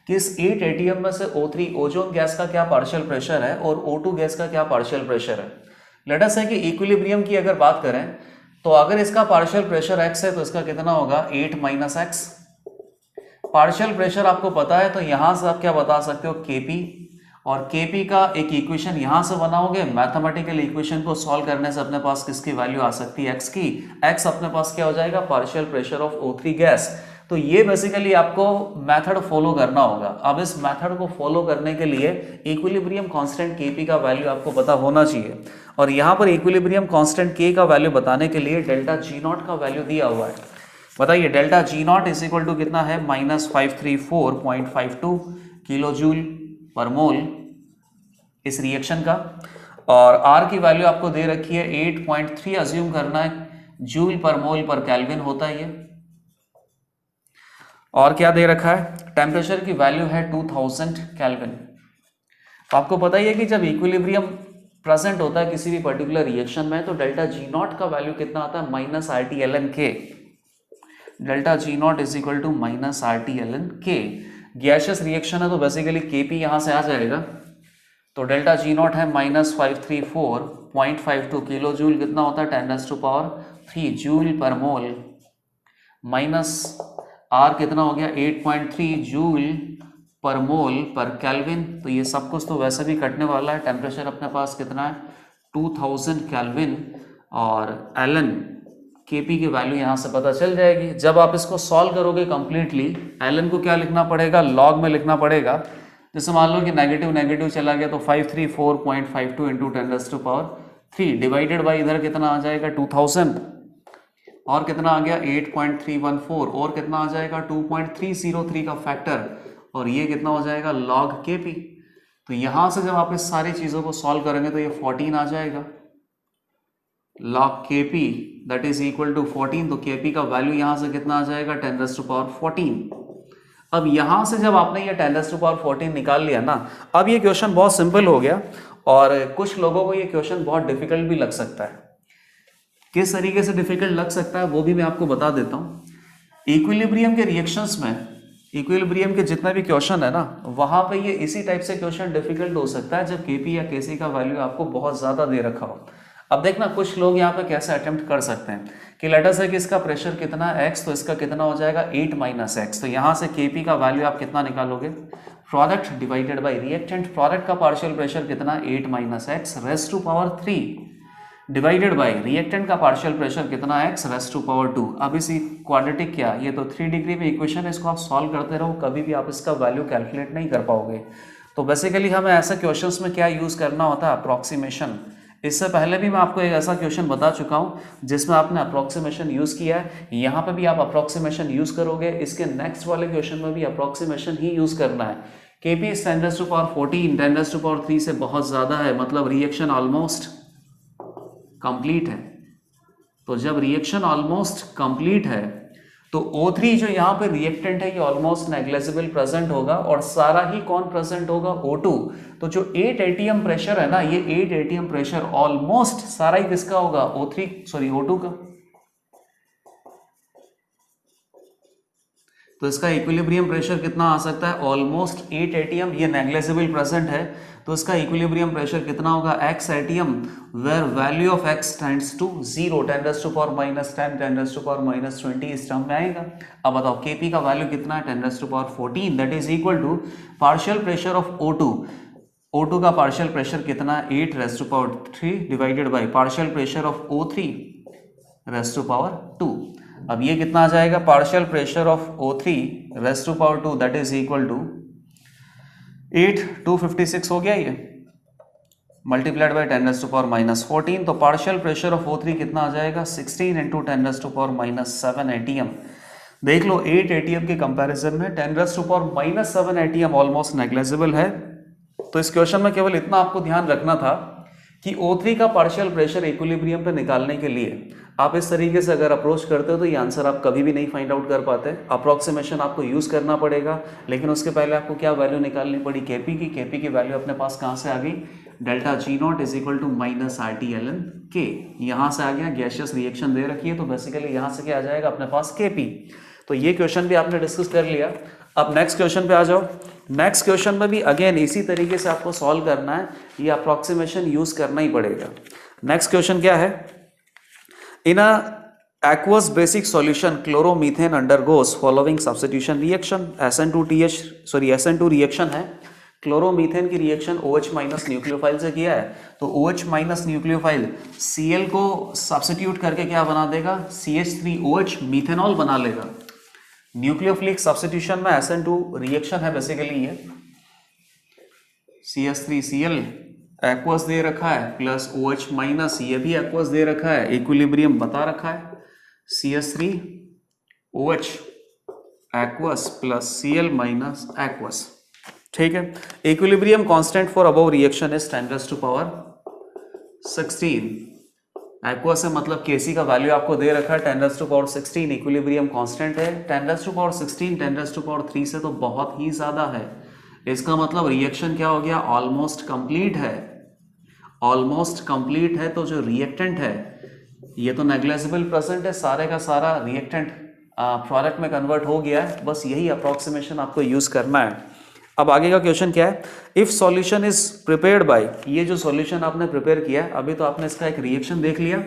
कि इस 8 एटीएम में से O3 ओजोन गैस का क्या पार्शियल प्रेशर है और O2 गैस का क्या पार्शियल प्रेशर है। लेट अस से कि इक्विलिब्रियम की अगर बात करें तो अगर इसका पार्शियल प्रेशर x है तो इसका कितना होगा 8 - x। पार्शियल प्रेशर आपको पता है तो यहां से आप क्या बता सकते हो Kp, और Kp का एक इक्वेशन यहां से बनाओगे। मैथमेटिकल इक्वेशन को सॉल्व करने से अपने पास किसकी वैल्यू आ सकती है x की। x अपने पास क्या हो जाएगा partial pressure of O3 gas. तो ये बेसिकली आपको मेथड फॉलो करना होगा। अब इस मेथड को फॉलो करने के लिए इक्विलिब्रियम कांस्टेंट Kp का वैल्यू आपको पता होना चाहिए, और यहाँ पर इक्विलिब्रियम कांस्टेंट K का वैल्यू बताने के लिए डेल्टा G0 का वैल्यू दिया हुआ है। बताइए delta G0 is equal to कितना है -534.52 किलो जूल पर मोल इस रिएक्शन का, और R की वैल्यू आपको दे रखी है 8.3 अज्यूम करना है जूल पर मोल पर केल्विन होता है ये, और क्या दे रखा है टेम्परेचर की वैल्यू है 2000 केल्विन। तो आपको पता ही है कि जब इक्विलिब्रियम प्रेजेंट होता है किसी भी पर्टिकुलर रिएक्शन में तो डेल्टा G0 का वैल्यू कितना आता है -RT-ln-K। Delta G0 is equal to -RT-ln-K। Gaseous reaction है तो बेसिकली Kp यहां से आ जाएगा, तो डेल्टा G0 है -534.52 किलो जूल, कितना होता है 10⁻³ जूल पर मोल, माइनस R कितना हो गया 8.3 जूल पर मोल पर केल्विन। तो ये सब कुछ तो वैसे भी कटने वाला है। टेम्परेचर अपने पास कितना है 2000 केल्विन, और एलन Kp की वैल्यू यहाँ से पता चल जाएगी। जब आप इसको सॉल्व करोगे कंप्लीटली, एलन को क्या लिखना पड़ेगा लॉग में लिखना पड़ेगा। जैसे मान लो कि नेगेटिव नेगेटिव चला गया तो 534.52 इंटू 10⁻³ डिवाइडेड बाई इधर कितना आ जाएगा 2000, और कितना आ गया 8.314, और कितना आ जाएगा 2.303 का फैक्टर, और ये कितना हो जाएगा log Kp। तो यहां से जब आप इस सारी चीजों को सॉल्व करेंगे तो ये 14 आ जाएगा log Kp that is equal to 14। तो Kp का वैल्यू यहां से कितना आ जाएगा 10⁻14। अब यहां से जब आपने ये 10⁻14 निकाल लिया ना, अब ये क्वेश्चन बहुत सिंपल हो गया, और कुछ लोगों को ये क्वेश्चन बहुत डिफिकल्ट भी लग सकता है। किस तरीके से डिफिकल्ट लग सकता है वो भी मैं आपको बता देता हूँ। इक्विलिब्रियम के रिएक्शंस में, इक्विलिब्रियम के जितना भी क्वेश्चन है ना, वहां पे ये इसी टाइप से क्वेश्चन डिफिकल्ट हो सकता है जब Kp या Kc का वैल्यू आपको बहुत ज्यादा दे रखा हो। अब देखना कुछ लोग यहाँ पे कैसे अटेम्प्ट कर सकते हैं कि लेट अस से कि इसका प्रेशर कितना है x, तो इसका कितना हो जाएगा 8 - x। तो यहाँ से Kp का वैल्यू आप कितना निकालोगे product divided by reactant. Product का पार्शियल प्रेशर कितना 8 - x raise to power 3 divided by reactant का पार्शियल प्रेशर कितना x रेज़ टू पावर 2। अब इसी क्वाड्रेटिक क्या, ये तो 3 डिग्री में इक्वेशन है, इसको आप सॉल्व करते रहो, कभी भी आप इसका वैल्यू कैलकुलेट नहीं कर पाओगे। तो बेसिकली हमें ऐसे क्वेश्चंस में क्या यूज करना होता है अप्रोक्सीमेशन। इससे पहले भी मैं आपको एक ऐसा क्वेश्चन बता चुका हूं जिसमें आपने अप्रोक्सीमेशन यूज किया है, यहाँ पे भी आप अप्रोक्सीमेशन यूज करोगे, इसके नेक्स्ट वाले क्वेश्चन में भी अप्रोक्सीमेशन ही यूज करना है। Kp 10⁻14 10⁻³ से बहुत ज्यादा है, मतलब रिएक्शन ऑलमोस्ट कंप्लीट है। तो जब रिएक्शन ऑलमोस्ट कंप्लीट है तो O3 जो यहाँ पे रिएक्टेंट है ये ऑलमोस्ट नेग्लिजिबल प्रेजेंट होगा, और सारा ही कौन प्रेजेंट होगा O2। तो जो 8 एटीएम प्रेशर है ना, ये 8 एटीएम प्रेशर ऑलमोस्ट सारा ही किसका होगा O2 का। तो इसका इक्विलिब्रियम प्रेशर कितना आ सकता है ऑलमोस्ट 8 एटीएम, ये नेग्लिजिबल प्रेजेंट है, तो इसका इक्विलिब्रियम प्रेशर कितना होगा x atm where value of x tends to 0 10⁻10 10⁻20 इस टर्म में आएगा। अब बताओ Kp का वैल्यू कितना है 10⁻14 that is equal to partial pressure of O2 का पार्शियल प्रेशर कितना है 8⁻³ divided by partial pressure of O3⁻²। अब ये कितना आ जाएगा partial pressure of O3⁻² that is equal to 256 हो गया ये, मल्टीप्लाइड बाई 10⁻14। तो पार्शियल प्रेशर ऑफ O3 कितना आ जाएगा 16 इंटू 10⁻7 एटीएम। देख लो 8 एटीएम के कंपैरिजन में 10⁻7 एटीएम ऑलमोस्ट नेग्लिजिबल है। तो इस क्वेश्चन में केवल इतना आपको ध्यान रखना था कि O3 का पार्शियल प्रेशर इक्विलिब्रियम पे निकालने के लिए आप इस तरीके से अगर अप्रोच करते हो तो ये आंसर आप कभी भी नहीं फाइंड आउट कर पाते। अप्रोक्सीमेशन आपको यूज करना पड़ेगा, लेकिन उसके पहले आपको क्या वैल्यू निकालनी पड़ी, केपी की। केपी की वैल्यू अपने पास कहाँ से आ गई, delta G nought is equal to minus RT/ln K। यहाँ से आ गया, गैसियस रिएक्शन दे रखी है तो बेसिकली यहाँ से क्या आ जाएगा अपने पास केपी। तो ये क्वेश्चन भी आपने डिस्कस कर लिया। अब नेक्स्ट क्वेश्चन पे आ जाओ। नेक्स्ट क्वेश्चन में भी अगेन इसी तरीके से आपको सॉल्व करना है, ये अप्रोक्सीमेशन यूज करना ही पड़ेगा। नेक्स्ट क्वेश्चन क्या है, इन अ aqueous basic solution chloromethane undergoes following substitution reaction। SN2 reaction है, क्लोरोमीथेन की रिएक्शन OH माइनस न्यूक्लियोफाइल से किया है, तो OH माइनस न्यूक्लियोफाइल Cl को सब्स्टिट्यूट करके क्या बना देगा, CH3OH मीथेनॉल बना लेगा। न्यूक्लियोफिलिक सब्स्टिट्यूशन में SN2 रिएक्शन है बेसिकली, ये CH3Cl एक्वस दे रखा है प्लस OH माइनस, ये भी एक्वस दे रखा है, इक्विलिब्रियम बता रखा है, CH3OH aqueous plus Cl minus aqueous. ठीक है, equilibrium constant for above reaction is 10⁻16। Aqueous है मतलब Kc का वैल्यू आपको दे रखा है 10⁻16, इक्विलिब्रियम कांस्टेंट है 10⁻16, 10⁻3 से तो बहुत ही ज्यादा है। इसका मतलब रिएक्शन क्या हो गया, ऑलमोस्ट कंप्लीट है। ऑलमोस्ट कंप्लीट है तो जो रिएक्टेंट है ये तो नेग्लिजिबल प्रेजेंट है, सारे का सारा रिएक्टेंट प्रोडक्ट में कन्वर्ट हो गया है। बस यही अप्रोक्सीमेशन आपको यूज करना है। अब आगे का क्वेश्चन क्या है, if solution is prepared by, ये जो सॉल्यूशन आपने प्रिपेयर किया है, अभी तो आपने इसका एक रिएक्शन देख लिया।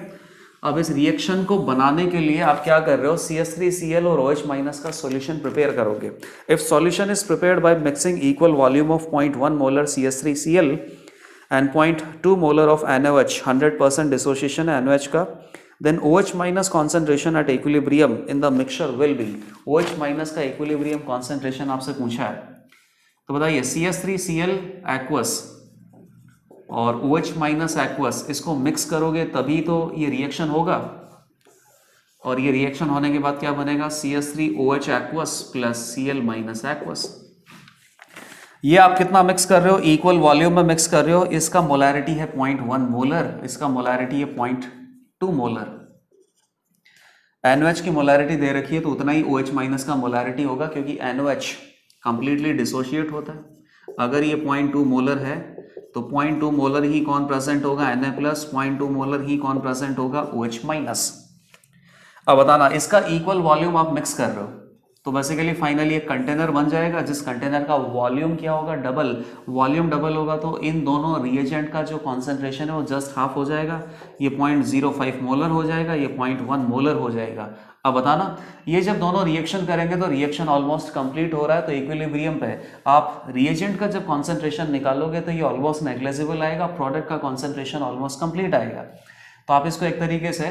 अब इस रिएक्शन को बनाने के लिए आप क्या कर रहे हो, CH3Cl और OH माइनस का सॉल्यूशन प्रिपेयर करोगे। If solution is prepared by mixing equal volume of 0.1 molar CH3Cl and 0.2 molar of NaOH, 100% dissociation है NaOH का, then OH minus concentration at equilibrium in the mixture will be. OH minus का equilibrium concentration आपसे पूछा है, तो बताइए CH3Cl aqueous और OH minus aqueous, इसको मिक्स करोगे तभी तो ये रिएक्शन होगा, और ये रिएक्शन होने के बाद क्या बनेगा, CH3OH aqueous plus Cl minus aqueous. ये आप कितना मिक्स कर रहे हो, इक्वल वॉल्यूम में मिक्स कर रहे हो। इसका मोलैरिटी है 0.1 मोलर, इसका मोलैरिटी है 0.2 मोलर। NaOH की मोलैरिटी दे रखी है तो उतना ही OH माइनस का मोलैरिटी होगा, क्योंकि NaOH कंप्लीटली डिसोशिएट होता है। अगर ये 0.2 मोलर है तो 0.2 मोलर ही कौन प्रेजेंट होगा, Na प्लस, 0.2 मोलर ही कौन प्रेजेंट होगा, OH माइनस। अब बताना, इसका इक्वल वॉल्यूम आप मिक्स कर रहे हो तो बेसिकली फाइनली एक कंटेनर बन जाएगा, जिस कंटेनर का वॉल्यूम क्या होगा, डबल। वॉल्यूम डबल होगा तो इन दोनों रिएजेंट का जो कॉन्सेंट्रेशन है वो जस्ट हाफ हो जाएगा। ये 0.05 मोलर हो जाएगा, ये 0.1 मोलर हो जाएगा। अब बताना, ये जब दोनों रिएक्शन करेंगे तो रिएक्शन ऑलमोस्ट कंप्लीट हो रहा है, तो इक्विलिब्रियम पे आप रिएजेंट का जब कॉन्सेंट्रेशन निकालोगे तो ये ऑलमोस्ट नेग्लिजिबल आएगा, प्रोडक्ट का कॉन्सेंट्रेशन ऑलमोस्ट कंप्लीट आएगा। तो आप इसको एक तरीके से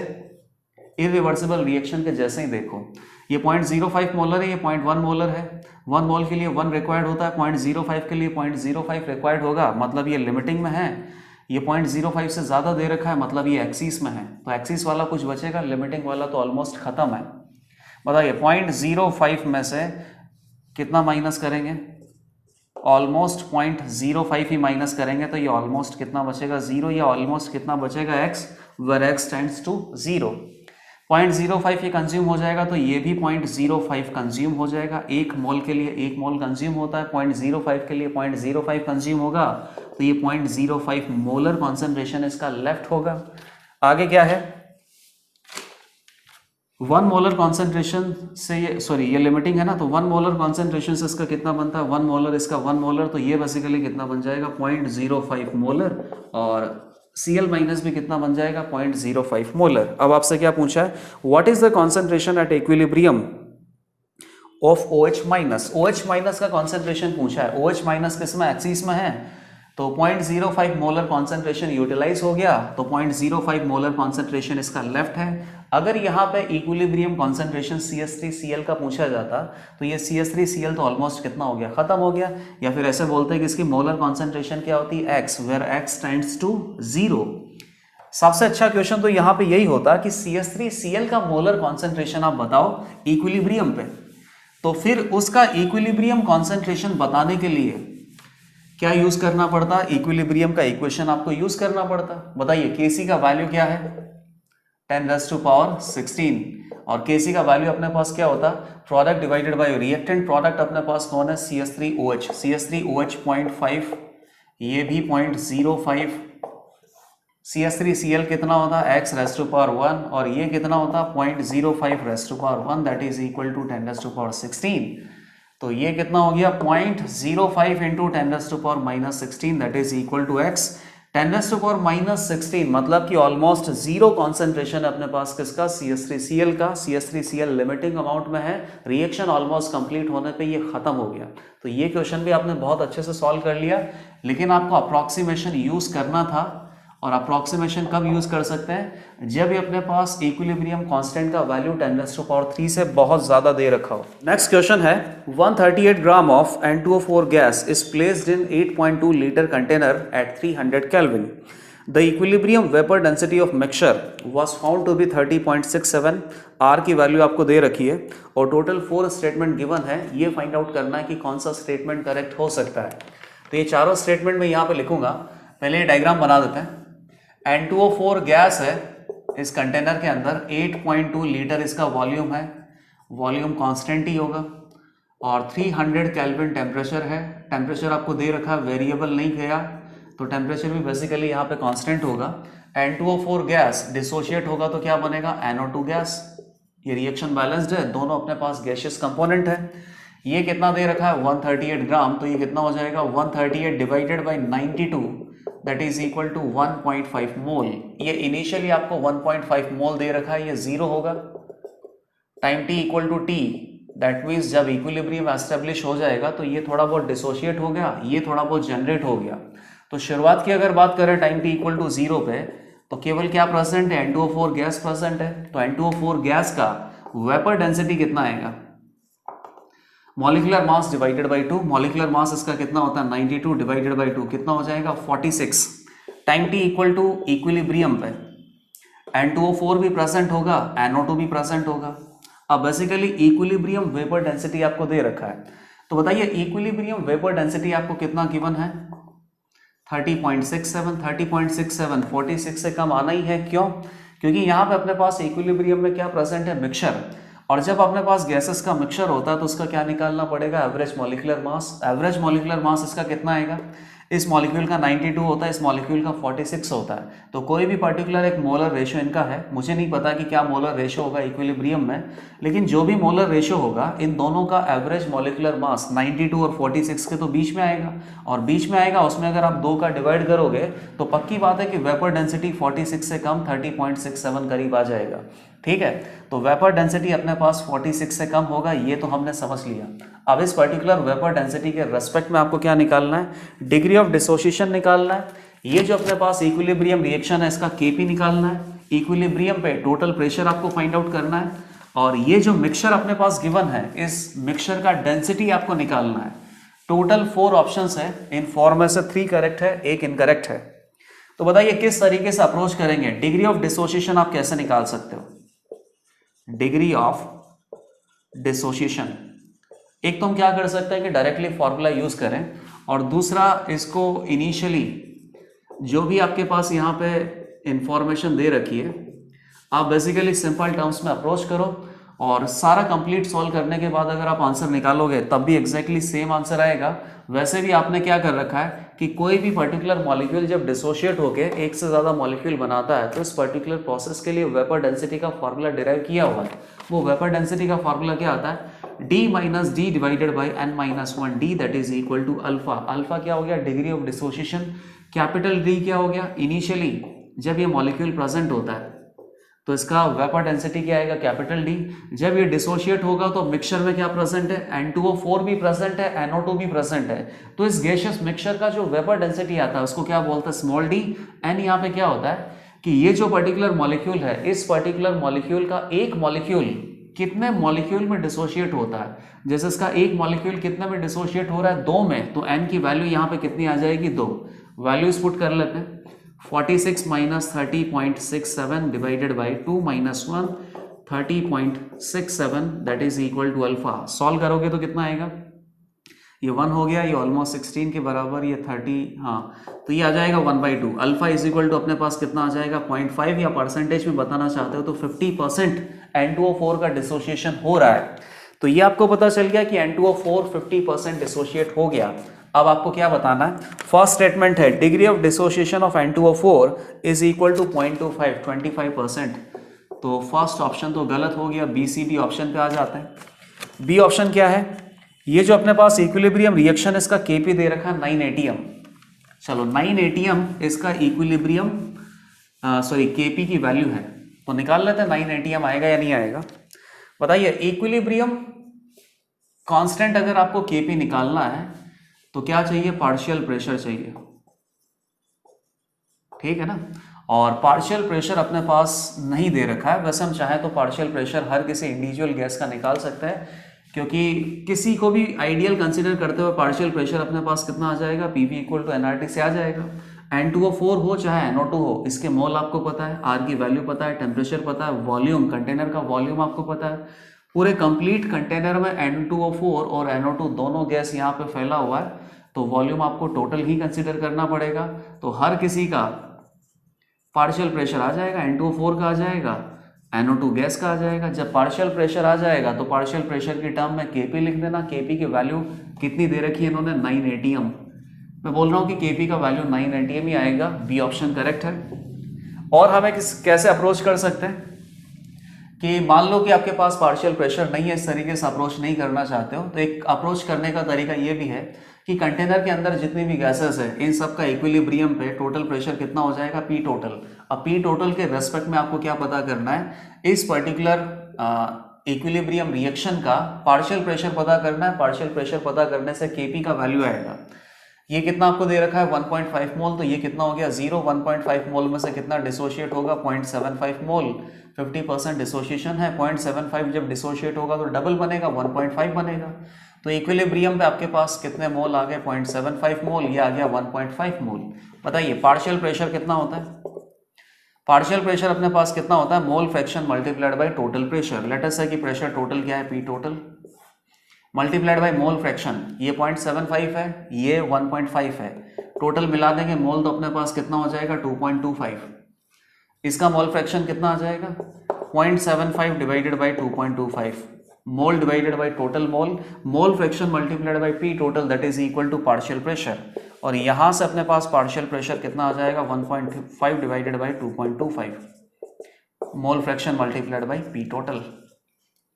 इरिवर्सिबल रिएक्शन के जैसे ही देखो। ये 0.05 मोलर है, ये 0.1 मोलर है। 1 मोल के लिए 1 रिक्वायर्ड होता है, 0.05 के लिए 0.05 रिक्वायर्ड होगा, मतलब ये लिमिटिंग में है। ये 0.05 से ज़्यादा दे रखा है, मतलब ये एक्सिस में है, तो एक्सिस वाला कुछ बचेगा, लिमिटिंग वाला तो ऑलमोस्ट खत्म है। बताइए 0.05 में से कितना माइनस करेंगे, ऑलमोस्ट 0.05 ही माइनस करेंगे, तो ये ऑलमोस्ट कितना बचेगा, 0, या ऑलमोस्ट कितना बचेगा, x, where x tends to 0। 0.05 ये कंज्यूम हो जाएगा, तो ये भी 0.05 कंज्यूम हो जाएगा। 1 मोल के लिए 1 मोल कंज्यूम होता है, 0.05 के लिए 0.05 कंज्यूम होगा, तो ये 0.05 मोलर कॉन्सेंट्रेशन इसका लेफ्ट होगा। आगे क्या है, 1 मोलर कॉन्सेंट्रेशन से ये लिमिटिंग है ना, तो 1 मोलर कॉन्सेंट्रेशन से इसका कितना बनता है, 1 मोलर, इसका 1 मोलर, तो ये बेसिकली कितना बन जाएगा, 0.05 मोलर, और Cl माइनस भी कितना बन जाएगा, 0.05 मोलर। अब आपसे क्या पूछा है, what is the concentration at equilibrium of OH minus. OH minus का कॉन्सेंट्रेशन पूछा है, OH माइनस किसमें, एक्सिस में है, तो 0.05 मोलर कॉन्सेंट्रेशन यूटिलाइज हो गया, तो 0.05 मोलर कॉन्सेंट्रेशन इसका लेफ्ट है। अगर यहाँ पे इक्विलिब्रियम कॉन्सेंट्रेशन CH3Cl का पूछा जाता तो ये CH3Cl तो ऑलमोस्ट कितना हो गया, खत्म हो गया। या फिर ऐसे बोलते हैं कि इसकी मोलर कॉन्सेंट्रेशन क्या होती है, x, where x tends to 0। सबसे अच्छा क्वेश्चन तो यहाँ पे यही होता कि CH3Cl का मोलर कॉन्सेंट्रेशन आप बताओ इक्विलिब्रियम पे, तो फिर उसका इक्विलिब्रियम कॉन्सेंट्रेशन बताने के लिए क्या यूज करना पड़ता? इक्विलिब्रियम का इक्वेशन आपको यूज करना पड़ता। बताइए Kc का वैल्यू क्या है? 10⁻16। और Kc का वैल्यू अपने पास क्या होता? Product divided by reactant. Product अपने पास कौन है? CH3OH। CH3OH 0.5, ये भी 0.05। CH3Cl कितना होता? x⁻1 और ये कितना होता? 0.05⁻1, दैट इज इक्वल टू 10⁻16। तो ये कितना हो गया? 0.05 into 10⁻⁻16 that is equal to x। 10⁻⁻16 मतलब कि ऑलमोस्ट जीरो कॉन्सेंट्रेशन है अपने पास किसका? CH3Cl का। CH3Cl लिमिटिंग अमाउंट में है, रिएक्शन ऑलमोस्ट कंप्लीट होने पे ये खत्म हो गया। तो ये क्वेश्चन भी आपने बहुत अच्छे से सॉल्व कर लिया, लेकिन आपको अप्रोक्सीमेशन यूज करना था। और अप्रोक्सीमेशन कब यूज कर सकते हैं? जब ये अपने पास इक्विलिब्रियम कांस्टेंट का वैल्यू 10⁻³ से बहुत ज्यादा दे रखा हो। नेक्स्ट क्वेश्चन है 138 gram of N2O4 gas is placed in 8.2 litre container at 300 kelvin. The equilibrium vapour density of mixture was found to be 30.67। R की वैल्यू आपको दे रखी है और टोटल 4 स्टेटमेंट गिवन है। ये फाइंड आउट करना है कि कौन सा स्टेटमेंट करेक्ट हो सकता है। तो ये चारों स्टेटमेंट में यहाँ पे लिखूंगा। पहले ये डायग्राम बना देते हैं। N2O4 गैस है इस कंटेनर के अंदर, 8.2 लीटर इसका वॉल्यूम है, वॉल्यूम कांस्टेंट ही होगा और 300 केल्विन टेम्परेचर है। टेम्परेचर आपको दे रखा है, वेरिएबल नहीं किया, तो टेम्परेचर भी बेसिकली यहाँ पे कांस्टेंट होगा। N2O4 गैस डिसोशिएट होगा तो क्या बनेगा? NO2 gas. ये रिएक्शन बैलेंस्ड है, दोनों अपने पास गैसियस कंपोनेंट है। ये कितना दे रखा है? 138 ग्राम, तो ये कितना हो जाएगा? 138 divided by 92 that is equal to 1.5 mole. ये इनिशियली आपको 1.5 मोल दे रखा है, ये जीरो होगा। Time t equal to t, that means जब इक्विलिब्रियम एस्टेब्लिश हो जाएगा तो ये थोड़ा बहुत डिसोशिएट हो गया, ये थोड़ा बहुत जनरेट हो गया। तो शुरुआत की अगर बात करें टाइम t इक्वल टू 0 पे, तो केवल क्या प्रेजेंट है? N2O4 गैस प्रेजेंट है। तो N2O4 गैस का वेपर डेंसिटी कितना आएगा? Molecular mass divided by 2। Molecular mass इसका कितना होता है? 92 डिवाइडेड बाई 2 कितना हो जाएगा? 46। Time t equal to equilibrium पे N2O4 भी प्रेजेंट होगा, NO2 भी प्रेजेंट होगा। अब बेसिकली इक्विलिब्रियम वेपर डेंसिटी आपको दे रखा है, तो बताइए इक्विलिब्रियम वेपर डेंसिटी आपको कितना गिवन है? 30.67। 30.67 46 से कम आना ही है। क्यों? क्योंकि यहाँ पे अपने पास इक्विलिब्रियम में क्या प्रेजेंट है? मिक्सचर। और जब अपने पास गैसेस का मिक्सचर होता है तो उसका क्या निकालना पड़ेगा? Average molecular mass. Average molecular mass इसका कितना आएगा? इस मॉलिक्यूल का 92 होता है, इस मॉलिक्यूल का 46 होता है। तो कोई भी पर्टिकुलर एक मोलर रेशियो इनका है, मुझे नहीं पता कि क्या मोलर रेशियो होगा इक्विलिब्रियम में, लेकिन जो भी मोलर रेशियो होगा इन दोनों का एवरेज मॉलिक्यूलर मास 92 और 46 के तो बीच में आएगा। और बीच में आएगा, उसमें अगर आप 2 का डिवाइड करोगे तो पक्की बात है कि वेपर डेंसिटी 46 से कम 30.67 करीब आ जाएगा। ठीक है, तो वेपर डेंसिटी अपने पास 46 से कम होगा, ये तो हमने समझ लिया। अब इस पर्टिकुलर वेपर डेंसिटी के रेस्पेक्ट में आपको क्या निकालना है? डिग्री ऑफ डिसोसिएशन निकालना है। ये जो अपने पास इक्विलिब्रियम रिएक्शन है इसका Kp निकालना है। इक्विलिब्रियम पे टोटल प्रेशर आपको फाइंड आउट करना है। और ये जो मिक्सचर अपने पास गिवन है, इस मिक्सचर का डेंसिटी आपको निकालना है। टोटल 4 ऑप्शंस है, इन 4 में से 3 करेक्ट है, 1 इनकरेक्ट है। तो बताइए किस तरीके से अप्रोच करेंगे? डिग्री ऑफ डिसोसिएशन आप कैसे निकाल सकते हो? डिग्री ऑफ डिसोसिएशन, एक तो हम क्या कर सकते हैं कि डायरेक्टली फॉर्मूला यूज करें, और दूसरा इसको इनिशियली जो भी आपके पास यहाँ पे इंफॉर्मेशन दे रखी है आप बेसिकली सिंपल टर्म्स में अप्रोच करो, और सारा कंप्लीट सॉल्व करने के बाद अगर आप आंसर निकालोगे तब भी एग्जैक्टली सेम आंसर आएगा। वैसे भी आपने क्या कर रखा है कि कोई भी पर्टिकुलर मॉलिक्यूल जब डिसोशिएट होके एक से ज़्यादा मॉलिक्यूल बनाता है तो इस पर्टिकुलर प्रोसेस के लिए वेपर डेंसिटी का फॉर्मूला डिराइव किया हुआ है। वो वेपर डेंसिटी का फॉर्मूला क्या आता है? d minus D divided by n minus 1 D, that is equal to alpha. Alpha क्या हो गया? Degree of dissociation. Capital D क्या हो गया? इनिशियली जब ये मॉलिक्यूल प्रेजेंट होता है तो इसका वेपर डेंसिटी क्या आएगा? Capital D। जब ये डिसोशिएट होगा तो मिक्सचर में क्या प्रेजेंट है? N2O4 भी प्रेजेंट है, NO2 भी प्रेजेंट है। तो इस गैसियस मिक्सचर का जो वेपर डेंसिटी आता है उसको क्या बोलते हैं? Small d। n यहाँ पे क्या होता है कि ये जो पर्टिकुलर मॉलिक्यूल है, इस पर्टिकुलर मॉलिक्यूल का एक मॉलिक्यूल कितने मॉलिक्यूल में डिसोशिएट होता है। जैसे इसका एक मॉलिक्यूल कितने में डिसोशिएट हो रहा है? 2 में, तो n की वैल्यू यहाँ पे कितनी आ जाएगी? 2। वैल्यूज पुट कर लेते हैं। 46 minus 30.67 divided by 2 minus 1 30.67 that is equal to alpha. Solve करोगे तो कितना आएगा? ये 1 हो गया, ये ऑलमोस्ट 16 के बराबर, ये 30, हाँ तो ये आ जाएगा 1/2। अल्फा इज इक्वल टू अपने पास कितना आ जाएगा 0.5, या परसेंटेज में बताना चाहते हो तो 50% N2O4 का डिसोसिएशन हो रहा है। तो ये आपको पता चल गया कि N2O4 50% डिसोशिएट हो गया। अब आपको क्या बताना है, फर्स्ट स्टेटमेंट है degree of dissociation of N2O4 is equal to 0.25, 25%। तो फर्स्ट ऑप्शन तो गलत हो गया, बी सी डी ऑप्शन पे आ जाते हैं। बी ऑप्शन क्या है, ये जो अपने पास इक्विलिब्रियम रिएक्शन इसका केपी दे रखा है 9 ATM। चलो 9 ATM इसका इक्विलिब्रियम सॉरी केपी की वैल्यू है, तो निकाल लेते हैं 9 ATM आएगा या नहीं आएगा। बताइए इक्विलिब्रियम कांस्टेंट अगर आपको केपी निकालना है तो क्या चाहिए, पार्शियल प्रेशर चाहिए, ठीक है ना। और पार्शियल प्रेशर अपने पास नहीं दे रखा है, वैसे हम चाहे तो पार्शियल प्रेशर हर किसी इंडिविजुअल गैस का निकाल सकते हैं, क्योंकि किसी को भी आइडियल कंसीडर करते हुए पार्शियल प्रेशर अपने पास कितना आ जाएगा, पीवी इक्वल टू एनआरटी से आ जाएगा। N2O4 हो चाहे NO2 हो, इसके मोल आपको पता है, आर की वैल्यू पता है, टेम्परेचर पता है, वॉल्यूम कंटेनर का वॉल्यूम आपको पता है। पूरे कंप्लीट कंटेनर में N2O4 और NO2 दोनों गैस यहाँ पे फैला हुआ है, तो वॉल्यूम आपको टोटल ही कंसीडर करना पड़ेगा। तो हर किसी का पार्शियल प्रेशर आ जाएगा, N2O4 का आ जाएगा, NO2 गैस का आ जाएगा। जब पार्शियल प्रेशर आ जाएगा तो पार्शियल प्रेशर की टर्म में केपी लिख देना। केपी की वैल्यू कितनी दे रखी है इन्होंने, 9 ATM। मैं बोल रहा हूँ कि केपी का वैल्यू 9 ATM ही आएगा, बी ऑप्शन करेक्ट है। और हमें कैसे अप्रोच कर सकते हैं कि मान लो कि आपके पास पार्शियल प्रेशर नहीं है, इस तरीके से अप्रोच नहीं करना चाहते हो, तो एक अप्रोच करने का तरीका ये भी है कि कंटेनर के अंदर जितनी भी गैसेस है इन सब का इक्विलिब्रियम पे टोटल प्रेशर कितना हो जाएगा, पी टोटल। अब पी टोटल के रेस्पेक्ट में आपको क्या पता करना है, इस पर्टिकुलर इक्विलिब्रियम रिएक्शन का पार्शियल प्रेशर पता करना है। पार्शियल प्रेशर पता करने से केपी का वैल्यू आएगा। ये कितना आपको दे रखा है 1.5 मोल, तो ये कितना हो गया 0। 1.5 मोल में से कितना डिसोशिएट होगा, 0.75 मोल। 50% डिसोशिएशन है, 0.75 जब डिसोशिएट होगा तो डबल बनेगा, 1.5 बनेगा। तो इक्विलिब्रियम पे आपके पास कितने मोल आ गए, 0.75 मोल, ये आ गया 1.5 मोल। बताइए पार्शियल प्रेशर कितना होता है, पार्शियल प्रेशर अपने पास कितना होता है, मोल fraction multiplied by total pressure. Late us say कि प्रेशर टोटल क्या है, P total multiplied by mole fraction. ये 0.75 है, ये 1.5 है, टोटल मिला देंगे मोल तो अपने पास कितना हो जाएगा 2.25। इसका मोल फ्रैक्शन कितना आ जाएगा 0.75 divided by 2.25, mole divided by total mole, mole fraction multiplied by P total that is equal to partial pressure. और यहां से अपने पास पार्शियल प्रेशर कितना आ जाएगा 1.5 divided by 2.25, mole fraction multiplied by P total.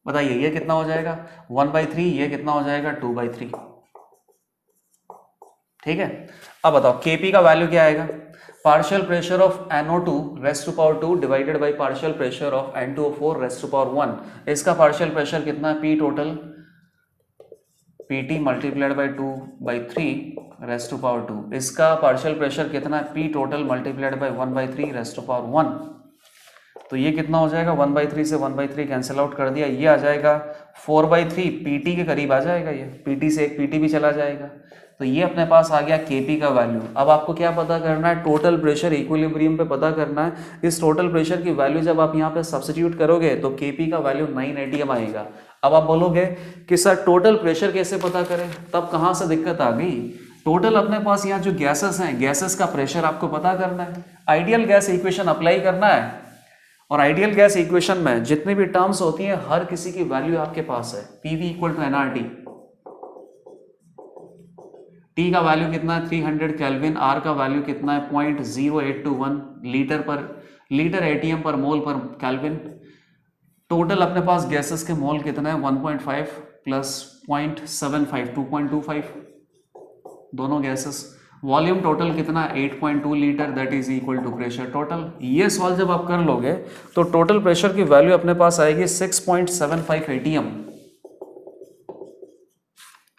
बताइए ये कितना हो जाएगा 1/3, ये कितना हो जाएगा 2/3। ठीक है, अब बताओ केपी का वैल्यू क्या आएगा, partial pressure of NO2 raised to power 2 divided by partial pressure of N2O4 raised to power 1। इसका पार्शियल प्रेशर कितना है, P total PT multiplied by 2/3 raised to power 2। इसका पार्शियल प्रेशर कितना है, P total multiplied by 1/3 raised to power 1। तो ये कितना हो जाएगा 1/3 से 1/3 कैंसिल आउट कर दिया, ये आ जाएगा 4/3, PT के करीब आ जाएगा, ये PT से एक PT भी चला जाएगा। तो ये अपने पास आ गया केपी का वैल्यू। अब आपको क्या पता करना है, टोटल प्रेशर इक्विलिब्रियम पे पता करना है। इस टोटल प्रेशर की वैल्यू जब आप यहाँ पे सब्स्टिट्यूट करोगे तो केपी का वैल्यू 9 ATM आएगा। अब आप बोलोगे कि सर टोटल प्रेशर कैसे पता करें, तब कहाँ से दिक्कत आ गई। टोटल अपने पास यहाँ जो गैसेस हैं, गैसेस का प्रेशर आपको पता करना है, आइडियल गैस इक्वेशन अप्लाई करना है, और आइडियल गैस इक्वेशन में जितनी भी टर्म्स होती हैं हर किसी की वैल्यू आपके पास है। PV equal to nRT, T का वैल्यू कितना है 300 केल्विन, आर का वैल्यू कितना है 0.0821 लीटर एटीएम पर मोल पर केल्विन। टोटल अपने पास गैसेस के मोल कितना है 1.5 प्लस 0.75 2.25 दोनों गैसेस। वॉल्यूम टोटल कितना है 8.2 litre that is equal to pressure total. ये सवाल जब आप कर लोगे तो टोटल प्रेशर की वैल्यू अपने पास आएगी 6.75 ATM,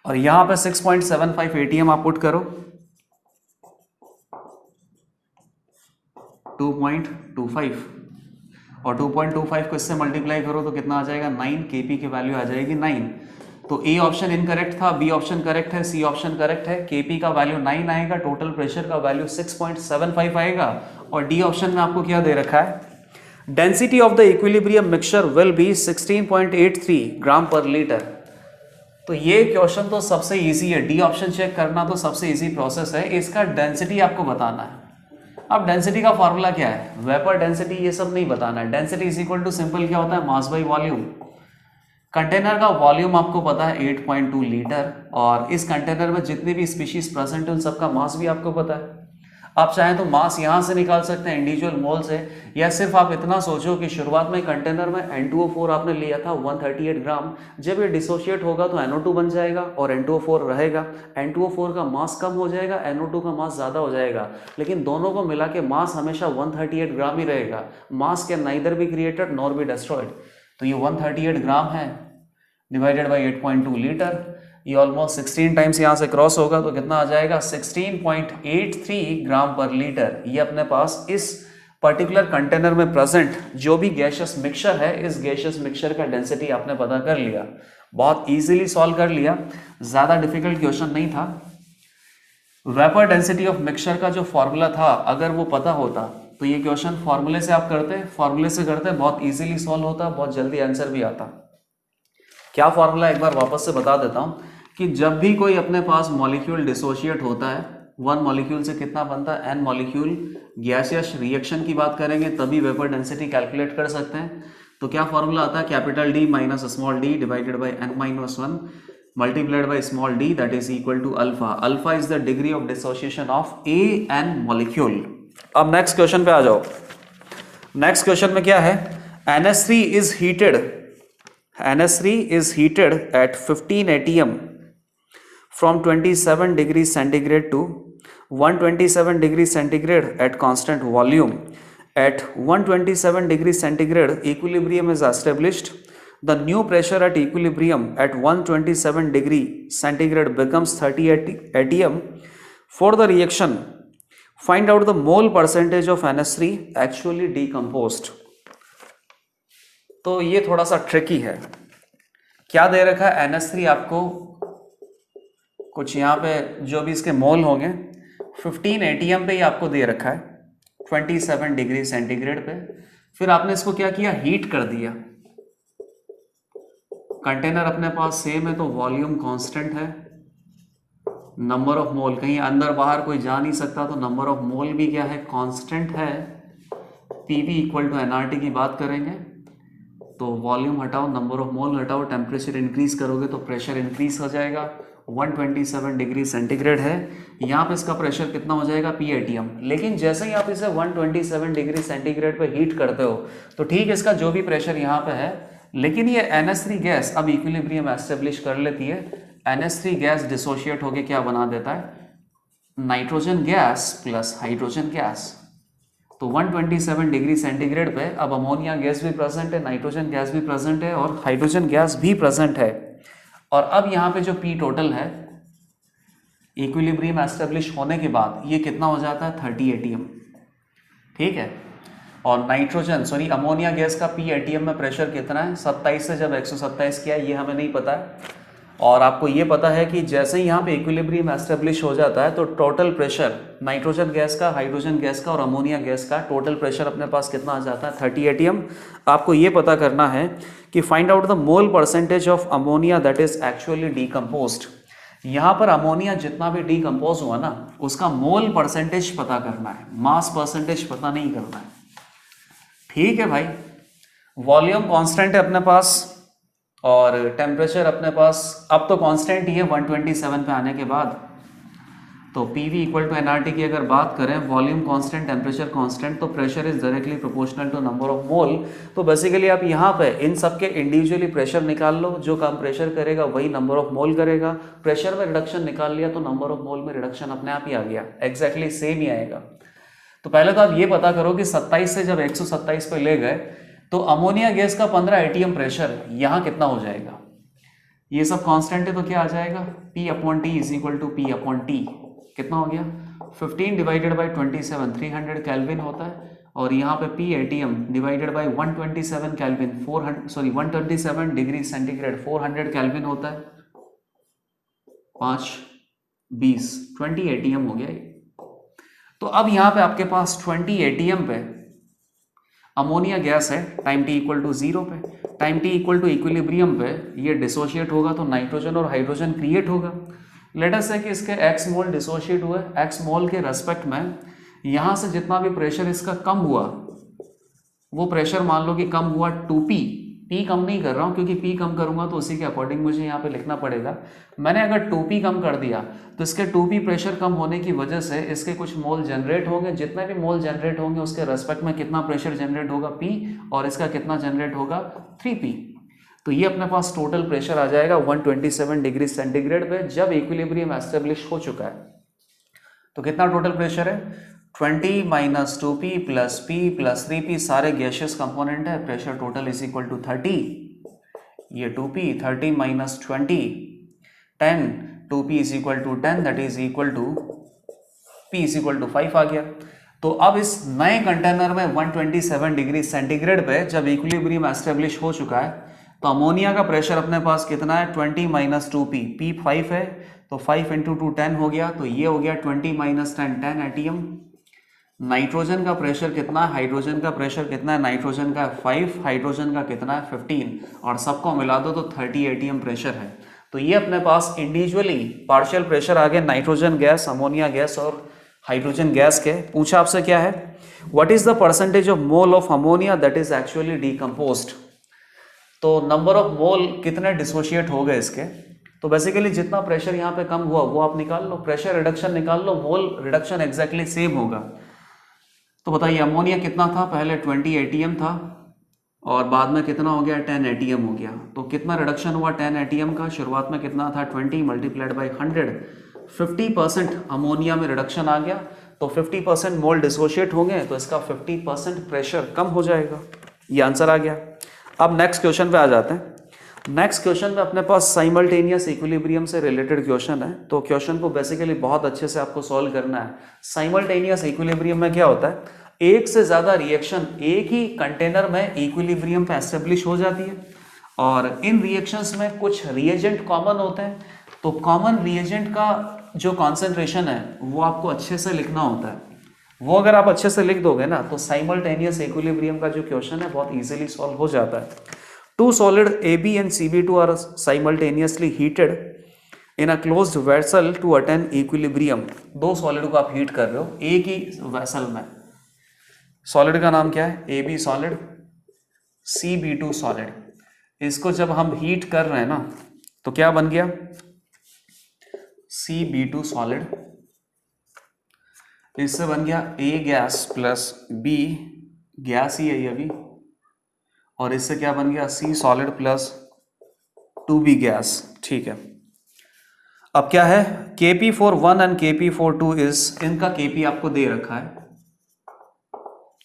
और यहां पे 6.75 ATM आप पुट करो 2.25 और 2.25 को इससे मल्टीप्लाई करो तो कितना आ जाएगा 9, केपी की वैल्यू आ जाएगी 9। तो ए ऑप्शन इनकरेक्ट था, बी ऑप्शन करेक्ट है, सी ऑप्शन करेक्ट है। केपी का वैल्यू 9 आएगा, टोटल प्रेशर का वैल्यू 6.75 आएगा। और डी ऑप्शन में आपको क्या दे रखा है, density of the equilibrium mixture will be 16.83 ग्राम पर लीटर। तो ये क्वेश्चन तो सबसे इजी है, डी ऑप्शन चेक करना तो सबसे इजी प्रोसेस है। इसका डेंसिटी आपको बताना है। अब डेंसिटी का फॉर्मूला क्या है, वेपर डेंसिटी, ये सब नहीं बताना है। Density is equal to simple क्या होता है, मास बाई वॉल्यूम। कंटेनर का वॉल्यूम आपको पता है 8.2 लीटर, और इस कंटेनर में जितनी भी स्पीशीज प्रेजेंट है उन सबका मास भी आपको पता है। आप चाहें तो मास यहाँ से निकाल सकते हैं इंडिविजुअल मोल से, या सिर्फ आप इतना सोचो कि शुरुआत में कंटेनर में N2O4 आपने लिया था 138 ग्राम, जब ये डिसोशिएट होगा तो NO2 बन जाएगा और N2O4 रहेगा। N2O4 का मास कम हो जाएगा, NO2 का मास ज़्यादा हो जाएगा, लेकिन दोनों को मिला के मास हमेशा 138 ग्राम ही रहेगा। मास can neither be created nor be destroyed. तो ये 138 ग्राम है डिवाइडेड बाई 8.2 लीटर, ये ऑलमोस्ट 16 टाइम्स यहाँ से क्रॉस होगा तो कितना आ जाएगा 16.83 ग्राम पर लीटर। ये अपने पास इस पर्टिकुलर कंटेनर में प्रेजेंट जो भी गैशियस मिक्सचर है, इस गैशियस मिक्सचर का डेंसिटी आपने पता कर लिया। बहुत इजीली सॉल्व कर लिया, ज़्यादा डिफिकल्ट क्वेश्चन नहीं था। वेपर डेंसिटी ऑफ मिक्सचर का जो फॉर्मूला था, अगर वो पता होता तो ये क्वेश्चन फॉर्मूले से आप करते, फॉर्मूले से करते बहुत इजीली सॉल्व होता, बहुत जल्दी आंसर भी आता। क्या फॉर्मूला एक बार वापस से बता देता हूं कि जब भी कोई अपने पास मॉलिक्यूल डिसोशिएट होता है, वन मॉलिक्यूल से कितना बनता है, एन मॉलिक्यूल गैसियस रिएक्शन की बात करेंगे तभी वेपर डेंसिटी कैलकुलेट कर सकते हैं। तो क्या फॉर्मूला आता है, capital D minus small D divided by N minus 1 multiplied by small D that is equal to alpha. Alpha is the degree of dissociation of A N molecule. अब next question पे आ जाओ। Next question में क्या है, NH3 is heated. NH3 is heated at 15 atm from 27 degrees centigrade to 127 degrees centigrade at constant volume. At 127 degrees centigrade, equilibrium is established. The new pressure at equilibrium at 127 degree centigrade becomes 30 atm. For the reaction, find out the mole percentage of NH3 actually decomposed. तो ये थोड़ा सा tricky है। क्या दे रखा है, NH3 आपको कुछ यहाँ पे जो भी इसके मोल होंगे 15 atm पे ही आपको दे रखा है 27 डिग्री सेंटीग्रेड पे। फिर आपने इसको क्या किया, हीट कर दिया। कंटेनर अपने पास सेम है तो वॉल्यूम कांस्टेंट है, नंबर ऑफ मोल कहीं अंदर बाहर कोई जा नहीं सकता तो नंबर ऑफ मोल भी क्या है, कांस्टेंट है। PV इक्वल टू nRT की बात करेंगे तो वॉल्यूम हटाओ, नंबर ऑफ मोल हटाओ, टेम्परेचर इंक्रीज करोगे तो प्रेशर इंक्रीज हो जाएगा। 127 डिग्री सेंटीग्रेड है, यहाँ पे इसका प्रेशर कितना हो जाएगा, PATM। लेकिन जैसे ही आप इसे 127 डिग्री सेंटीग्रेड पे हीट करते हो तो ठीक इसका जो भी प्रेशर यहाँ पे है, लेकिन ये NH3 गैस अब इक्विलिब्रियम एस्टेब्लिश कर लेती है। NH3 गैस डिसोशिएट होके क्या बना देता है, nitrogen gas plus hydrogen gas. तो 127 डिग्री सेंटीग्रेड पे अब अमोनिया गैस भी प्रेजेंट है, नाइट्रोजन गैस भी प्रेजेंट है और हाइड्रोजन गैस भी प्रेजेंट है। और अब यहाँ पे जो P टोटल है इक्विलिब्रियम एस्टेब्लिश होने के बाद ये कितना हो जाता है, 30 atm। ठीक है, और नाइट्रोजन अमोनिया गैस का PATM में प्रेशर कितना है, 27 से जब 127 किया ये हमें नहीं पता है। और आपको ये पता है कि जैसे ही यहाँ पे इक्विलिब्रियम एस्टेब्लिश हो जाता है तो टोटल प्रेशर नाइट्रोजन गैस का, हाइड्रोजन गैस का और अमोनिया गैस का टोटल प्रेशर अपने पास कितना आ जाता है, 30 atm। आपको ये पता करना है कि find out the mole percentage of ammonia that is actually decomposed. यहाँ पर अमोनिया जितना भी डीकम्पोज हुआ ना उसका मोल परसेंटेज पता करना है, मास परसेंटेज पता नहीं करना है। ठीक है भाई, वॉल्यूम कांस्टेंट है अपने पास और टेम्परेचर अपने पास अब तो कांस्टेंट ही है 127 पे आने के बाद। तो PV इक्वल टू nRT की अगर बात करें, वॉल्यूम कांस्टेंट डायरेक्टली कांस्टेंट, तो pressure is directly proportional to number of mole. तो बेसिकली आप यहाँ पे इन सब के इंडिविजुअली प्रेशर निकाल लो, जो कम प्रेशर करेगा वही नंबर ऑफ मोल करेगा। प्रेशर में रिडक्शन निकाल लिया तो नंबर ऑफ मोल में रिडक्शन अपने आप ही आ गया, एग्जैक्टली सेम ही आएगा। तो पहले तो आप ये पता करो कि 27 से जब 127 पे ले गए तो अमोनिया गैस का 15 atm प्रेशर यहाँ कितना हो जाएगा, ये सब कांस्टेंट है तो क्या आ जाएगा, P/T is equal to P/T। कितना हो गया, 15 डिवाइडेड बाई 27 300 केल्विन होता है, और यहाँ पे PATM divided by 127 kelvin 127 degree centigrade 400 kelvin होता है। 5 20 20 atm हो गया ये। तो अब यहाँ पे आपके पास 20 atm पे अमोनिया गैस है, टाइम टी इक्वल टू 0 पे, time T equal to equilibrium पे ये डिसोशिएट होगा तो नाइट्रोजन और हाइड्रोजन क्रिएट होगा। लेट अस से कि इसके x मोल डिसोशिएट हुए, x मोल के रेस्पेक्ट में यहाँ से जितना भी प्रेशर इसका कम हुआ वो प्रेशर मान लो कि कम हुआ 2p, p कम नहीं कर रहा हूँ क्योंकि p कम करूंगा तो उसी के अकॉर्डिंग मुझे यहाँ पे लिखना पड़ेगा। मैंने अगर 2p कम कर दिया तो इसके 2p प्रेशर कम होने की वजह से इसके कुछ मोल जनरेट होंगे, जितने भी मोल जनरेट होंगे उसके रेस्पेक्ट में कितना प्रेशर जनरेट होगा p, और इसका कितना जनरेट होगा 3p। तो ये अपने पास टोटल प्रेशर आ जाएगा 127 डिग्री सेंटीग्रेड पे जब इक्विलिब्रियम एस्टेब्लिश हो चुका है। तो कितना टोटल प्रेशर है 20 minus 2p plus p plus 3p, सारे गैशियस कंपोनेंट है, pressure total is equal to 30, ये 2p 30 minus 20 10, 2p is equal to 10 that is equal to p is equal to 5 आ गया। तो अब इस नए कंटेनर में 127 डिग्री सेंटीग्रेड पे जब इक्विलिब्रियम एस्टेब्लिश हो चुका है तो अमोनिया का प्रेशर अपने पास कितना है 20 माइनस 2p, p 5 है तो 5 इंटू 2 10 हो गया, तो ये हो गया 20 माइनस 10 10 एटीएम। नाइट्रोजन का प्रेशर कितना है, हाइड्रोजन का प्रेशर कितना है, नाइट्रोजन का 5, हाइड्रोजन का कितना है 15, और सबको मिला दो तो 30 एटीएम प्रेशर है। तो ये अपने पास इंडिविजुअली पार्शियल प्रेशर आ गए नाइट्रोजन गैस, अमोनिया गैस और हाइड्रोजन गैस के। पूछा आपसे क्या है, what is the percentage of mole of ammonia that is actually decomposed. तो नंबर ऑफ मोल कितने डिसोशिएट हो गए इसके, तो बेसिकली जितना प्रेशर यहाँ पे कम हुआ वो आप निकाल लो, प्रेशर रिडक्शन निकाल लो, मोल रिडक्शन एग्जैक्टली सेम होगा। तो बताइए अमोनिया कितना था, पहले 20 एटीएम था और बाद में कितना हो गया 10 एटीएम हो गया। तो कितना रिडक्शन हुआ 10 एटीएम का, शुरुआत में कितना था 20 मल्टीप्लाइड बाई 100, 50% अमोनिया में रिडक्शन आ गया, तो 50% मोल डिसोशिएट होंगे तो इसका 50% प्रेशर कम हो जाएगा। ये आंसर आ गया। अब नेक्स्ट क्वेश्चन पे आ जाते हैं। नेक्स्ट क्वेश्चन में अपने पास साइमल्टेनियस इक्विलिब्रियम से रिलेटेड क्वेश्चन है, तो क्वेश्चन को बेसिकली बहुत अच्छे से आपको सॉल्व करना है। साइमल्टेनियस इक्विलिब्रियम में क्या होता है, एक से ज्यादा रिएक्शन एक ही कंटेनर में इक्विलिब्रियम पे एस्टेब्लिश हो जाती है और इन रिएक्शंस में कुछ रिएजेंट कॉमन होते हैं। तो कॉमन रिएजेंट का जो कॉन्सेंट्रेशन है वो आपको अच्छे से लिखना होता है, वो अगर आप अच्छे से लिख दोगे ना तो साइमल्टेनियस इक्विलिब्रियम का जो क्वेश्चन है बहुत इजीली सॉल्व हो जाता है। Two solid AB and Cb2 are simultaneously heated in a closed vessel to attain equilibrium। दो सॉलिड को आप हीट कर रहे हो एक ही वेसल में। सॉलिड का नाम क्या है, AB सॉलिड, Cb2 सॉलिड। इसको जब हम हीट कर रहे हैं ना तो क्या बन गया Cb2 सॉलिड, इससे बन गया A gas plus B gas ही है ये भी, और इससे क्या बन गया C solid plus 2B gas. ठीक है, अब क्या है Kp41 एंड Kp42 इज, इनका Kp आपको दे रखा है।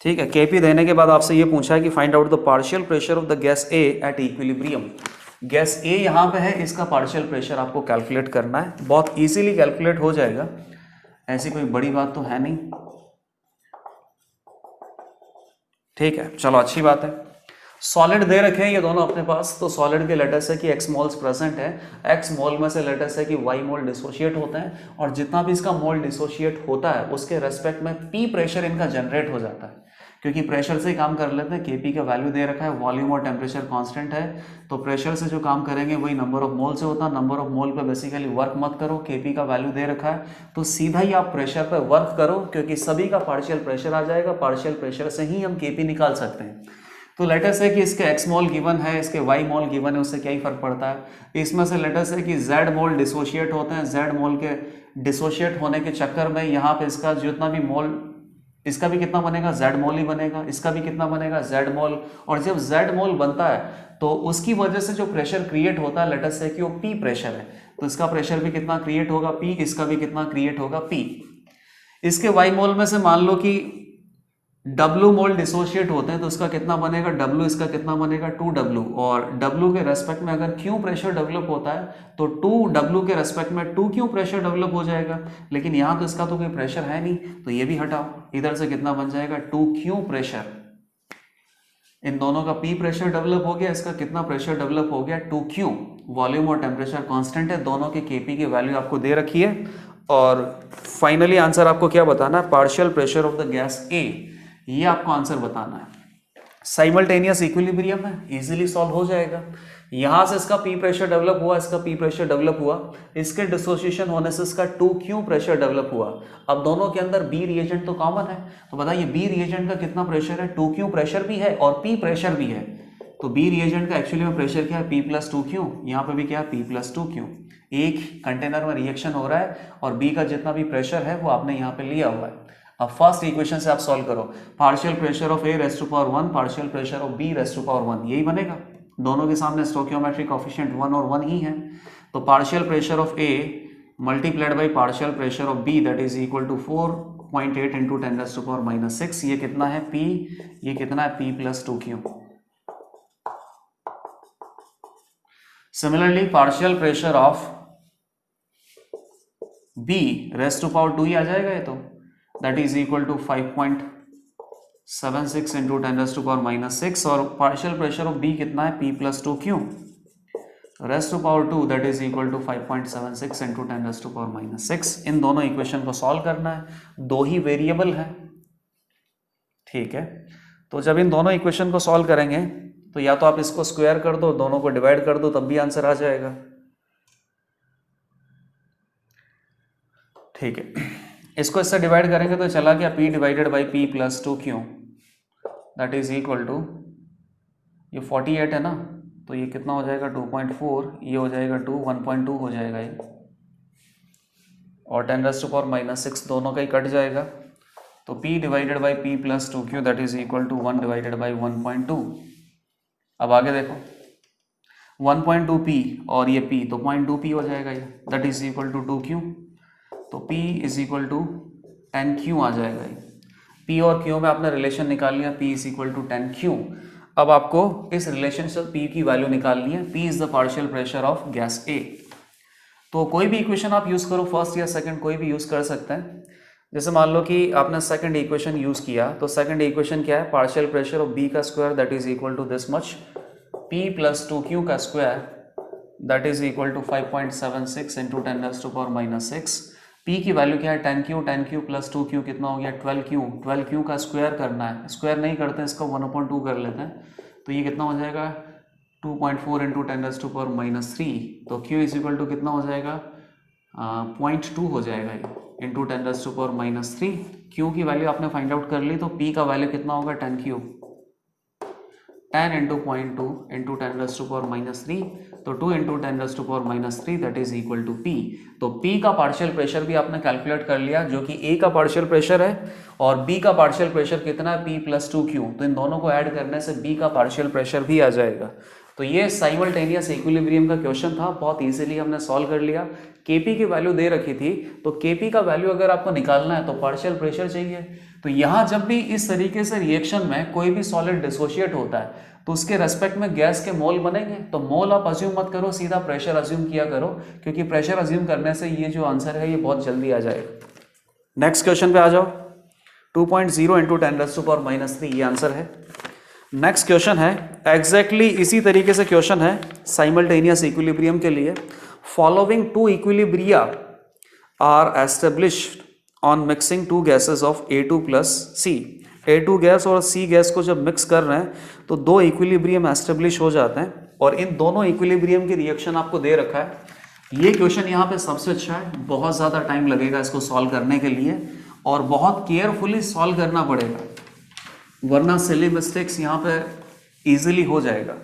ठीक है, Kp देने के बाद आपसे ये पूछा है कि find out the partial pressure of the gas A at equilibrium. Gas A यहाँ पे है, इसका पार्शियल प्रेशर आपको कैलकुलेट करना है, बहुत इजीली कैलकुलेट हो जाएगा, ऐसी कोई बड़ी बात तो है नहीं। ठीक है, चलो अच्छी बात है। सॉलिड दे रखे हैं ये दोनों अपने पास, तो सॉलिड के लेटर्स है कि x मोल्स प्रेजेंट है, x मोल में से लेटर्स है कि y मोल डिसोशिएट होते हैं, और जितना भी इसका मोल डिसोशिएट होता है उसके रेस्पेक्ट में p प्रेशर इनका जनरेट हो जाता है, क्योंकि प्रेशर से ही काम कर लेते हैं। Kp का वैल्यू दे रखा है, वॉल्यूम और टेम्परेचर कांस्टेंट है, तो प्रेशर से जो काम करेंगे वही नंबर ऑफ मोल से होता है। नंबर ऑफ मोल पे बेसिकली वर्क मत करो, Kp का वैल्यू दे रखा है तो सीधा ही आप प्रेशर पे वर्क करो, क्योंकि सभी का पार्शियल प्रेशर आ जाएगा, पार्शियल प्रेशर से ही हम Kp निकाल सकते हैं। तो लेटर्स है कि इसके x मोल गिवन है, इसके y मोल गिवन है, उससे क्या ही फर्क पड़ता है। इसमें से लेटर्स है कि z मोल डिसोशिएट होते हैं, z मोल के डिसोशिएट होने के चक्कर में यहाँ पे इसका जितना भी मोल, इसका भी कितना बनेगा z मोल ही बनेगा, इसका भी कितना बनेगा z मोल, और जब z मोल बनता है तो उसकी वजह से जो प्रेशर क्रिएट होता है लेटर्स है कि वो p प्रेशर है, तो इसका प्रेशर भी कितना क्रिएट होगा p, इसका भी कितना क्रिएट होगा p। इसके y मोल में से मान लो कि W मोल डिसोशिएट होते हैं तो इसका कितना बनेगा W, इसका कितना बनेगा 2W, और W के रेस्पेक्ट में अगर Q प्रेशर डेवलप होता है तो 2W के रेस्पेक्ट में 2Q प्रेशर डेवलप हो जाएगा, लेकिन यहाँ तो इसका तो कोई प्रेशर है नहीं, तो ये भी हटाओ, इधर से कितना बन जाएगा 2Q प्रेशर। इन दोनों का P प्रेशर डेवलप हो गया, इसका कितना प्रेशर डेवलप हो गया 2Q। वॉल्यूम और टेम्परेचर कांस्टेंट है, दोनों के Kp की वैल्यू आपको दे रखी है, और फाइनली आंसर आपको क्या बताना है, partial pressure of the gas A, ये आपको आंसर बताना है। साइमल्टेनियस इक्विलिब्रियम है, इजीली सॉल्व हो जाएगा। यहां से इसका पी प्रेशर डेवलप हुआ, इसका पी प्रेशर डेवलप हुआ, इसके डिसोसिएशन होने से इसका 2Q प्रेशर डेवलप हुआ। अब दोनों के अंदर बी रिएजेंट तो कॉमन है, तो बताइए बी रिएजेंट का कितना प्रेशर है? 2Q प्रेशर भी है और पी प्रेशर भी है। तो बी रिएजेंट का एक्चुअली में प्रेशर क्या है? P + 2Q। यहाँ पे भी क्या है? P + 2Q। एक कंटेनर में रिएक्शन हो रहा है और बी का जितना भी प्रेशर है वो आपने यहाँ पे लिया हुआ है। अब फर्स्ट इक्वेशन से आप सॉल्व करो, partial pressure of A raise to power 1 partial pressure of B raise to power 1, यही बनेगा। दोनों के सामने स्टोइकियोमेट्रिक कोएफिशिएंट 1 और 1 ही है, तो partial pressure of A multiplied by partial pressure of B that is equal to 4.8 into 10⁻⁻⁶। ये कितना है? P, ये कितना है? P + 2Q। Similarly partial pressure of B raise to power 2 ही आ जाएगा ये तो, that is equal to 5.76 into 10⁻⁻⁶। और पार्शियल प्रेशर ऑफ B कितना है? P + 2Q raise to power 2 that is equal to 5.76 into 10⁻⁻⁶। इन दोनों इक्वेशन को सॉल्व करना है, दो ही वेरिएबल है, ठीक है। तो जब इन दोनों इक्वेशन को सॉल्व करेंगे तो या तो आप इसको स्क्वायर कर दो, दोनों को डिवाइड कर दो, तब भी आंसर आ जाएगा, ठीक है। इसको इससे डिवाइड करेंगे तो चला गया P divided by P + 2Q that is equal to, ये 48 है ना, तो ये कितना हो जाएगा? 2.4, ये हो जाएगा 2, 1.2 हो जाएगा ये, और 10⁻⁻⁶ दोनों का ही कट जाएगा, तो P divided by P + 2Q that is equal to 1 divided by 1.2। अब आगे देखो 1.2P और ये P, तो 0.2P हो जाएगा ये, that is equal to 2Q, तो P is equal to 10Q आ जाएगा ये। P और Q में आपने रिलेशन निकाल लिया, P is equal to 10Q। अब आपको इस रिलेशन से P की वैल्यू निकालनी है। P is the partial pressure of gas A। तो कोई भी इक्वेशन आप यूज करो, फर्स्ट या सेकंड कोई भी यूज कर सकते हैं। जैसे मान लो कि आपने सेकंड इक्वेशन यूज किया, तो सेकंड इक्वेशन क्या है? पार्शियल प्रेशर ऑफ B का square that is equal to this much, P + 2Q का square that is equal to 5.76 into 10⁻⁻⁶। P की वैल्यू क्या है? 10Q, 10Q + 2Q कितना हो गया? 12Q। 12Q का स्क्वायर करना है, स्क्वायर नहीं करते हैं, इसका 1/2 कर लेते हैं, तो ये कितना हो जाएगा? 2.4 इंटू 10⁻⁻3। तो Q इज इक्वल टू कितना हो जाएगा? 0.2 हो जाएगा ये, इंटू 10⁻⁻3। Q की वैल्यू आपने फाइंड आउट कर ली, तो P का वैल्यू कितना होगा? 10Q, 10 इंटू 0.2 इंटू 10⁻⁻3, तो 2 into 10⁻⁻3 that is equal to P। तो P का पार्शियल प्रेशर भी आपने कैलकुलेट कर लिया, जो कि A का पार्शियल प्रेशर है, और B का पार्शियल प्रेशर कितना है? P + 2Q। तो इन दोनों को ऐड करने से B का पार्शियल प्रेशर भी आ जाएगा। तो ये साइमल्टेनियस इक्विलिब्रियम का क्वेश्चन था, बहुत इजीली हमने सॉल्व कर लिया। Kp की वैल्यू दे रखी थी, तो Kp का वैल्यू अगर आपको निकालना है तो पार्शियल प्रेशर चाहिए। तो यहाँ जब भी इस तरीके से रिएक्शन में कोई भी सॉलिड डिसोशिएट होता है तो उसके रेस्पेक्ट में गैस के मोल बनेंगे। तो मोल आप अज्यूम मत करो, सीधा प्रेशर अज्यूम किया करो, क्योंकि प्रेशर अज्यूम करने से ये जो आंसर है ये बहुत जल्दी आ जाएगा। नेक्स्ट क्वेश्चन पे आ जाओ। 2.0 इंटू 10⁻⁻3 ये आंसर है। नेक्स्ट क्वेश्चन है एग्जैक्टली इसी तरीके से क्वेश्चन है साइमल्टेनियस इक्विलिब्रियम के लिए। Following two equilibria are established on mixing two gases of A2 + C। A2 gas और C गैस को जब मिक्स कर रहे हैं तो दो इक्विलिब्रियम एस्टेब्लिश हो जाते हैं, और इन दोनों इक्विलिब्रियम की रिएक्शन आपको दे रखा है। ये क्वेश्चन यहाँ पे सबसे अच्छा है, बहुत ज़्यादा टाइम लगेगा इसको सॉल्व करने के लिए, और बहुत केयरफुली सॉल्व करना पड़ेगा, वरना सिली मिस्टेक्स यहाँ पे इजीली हो जाएगा।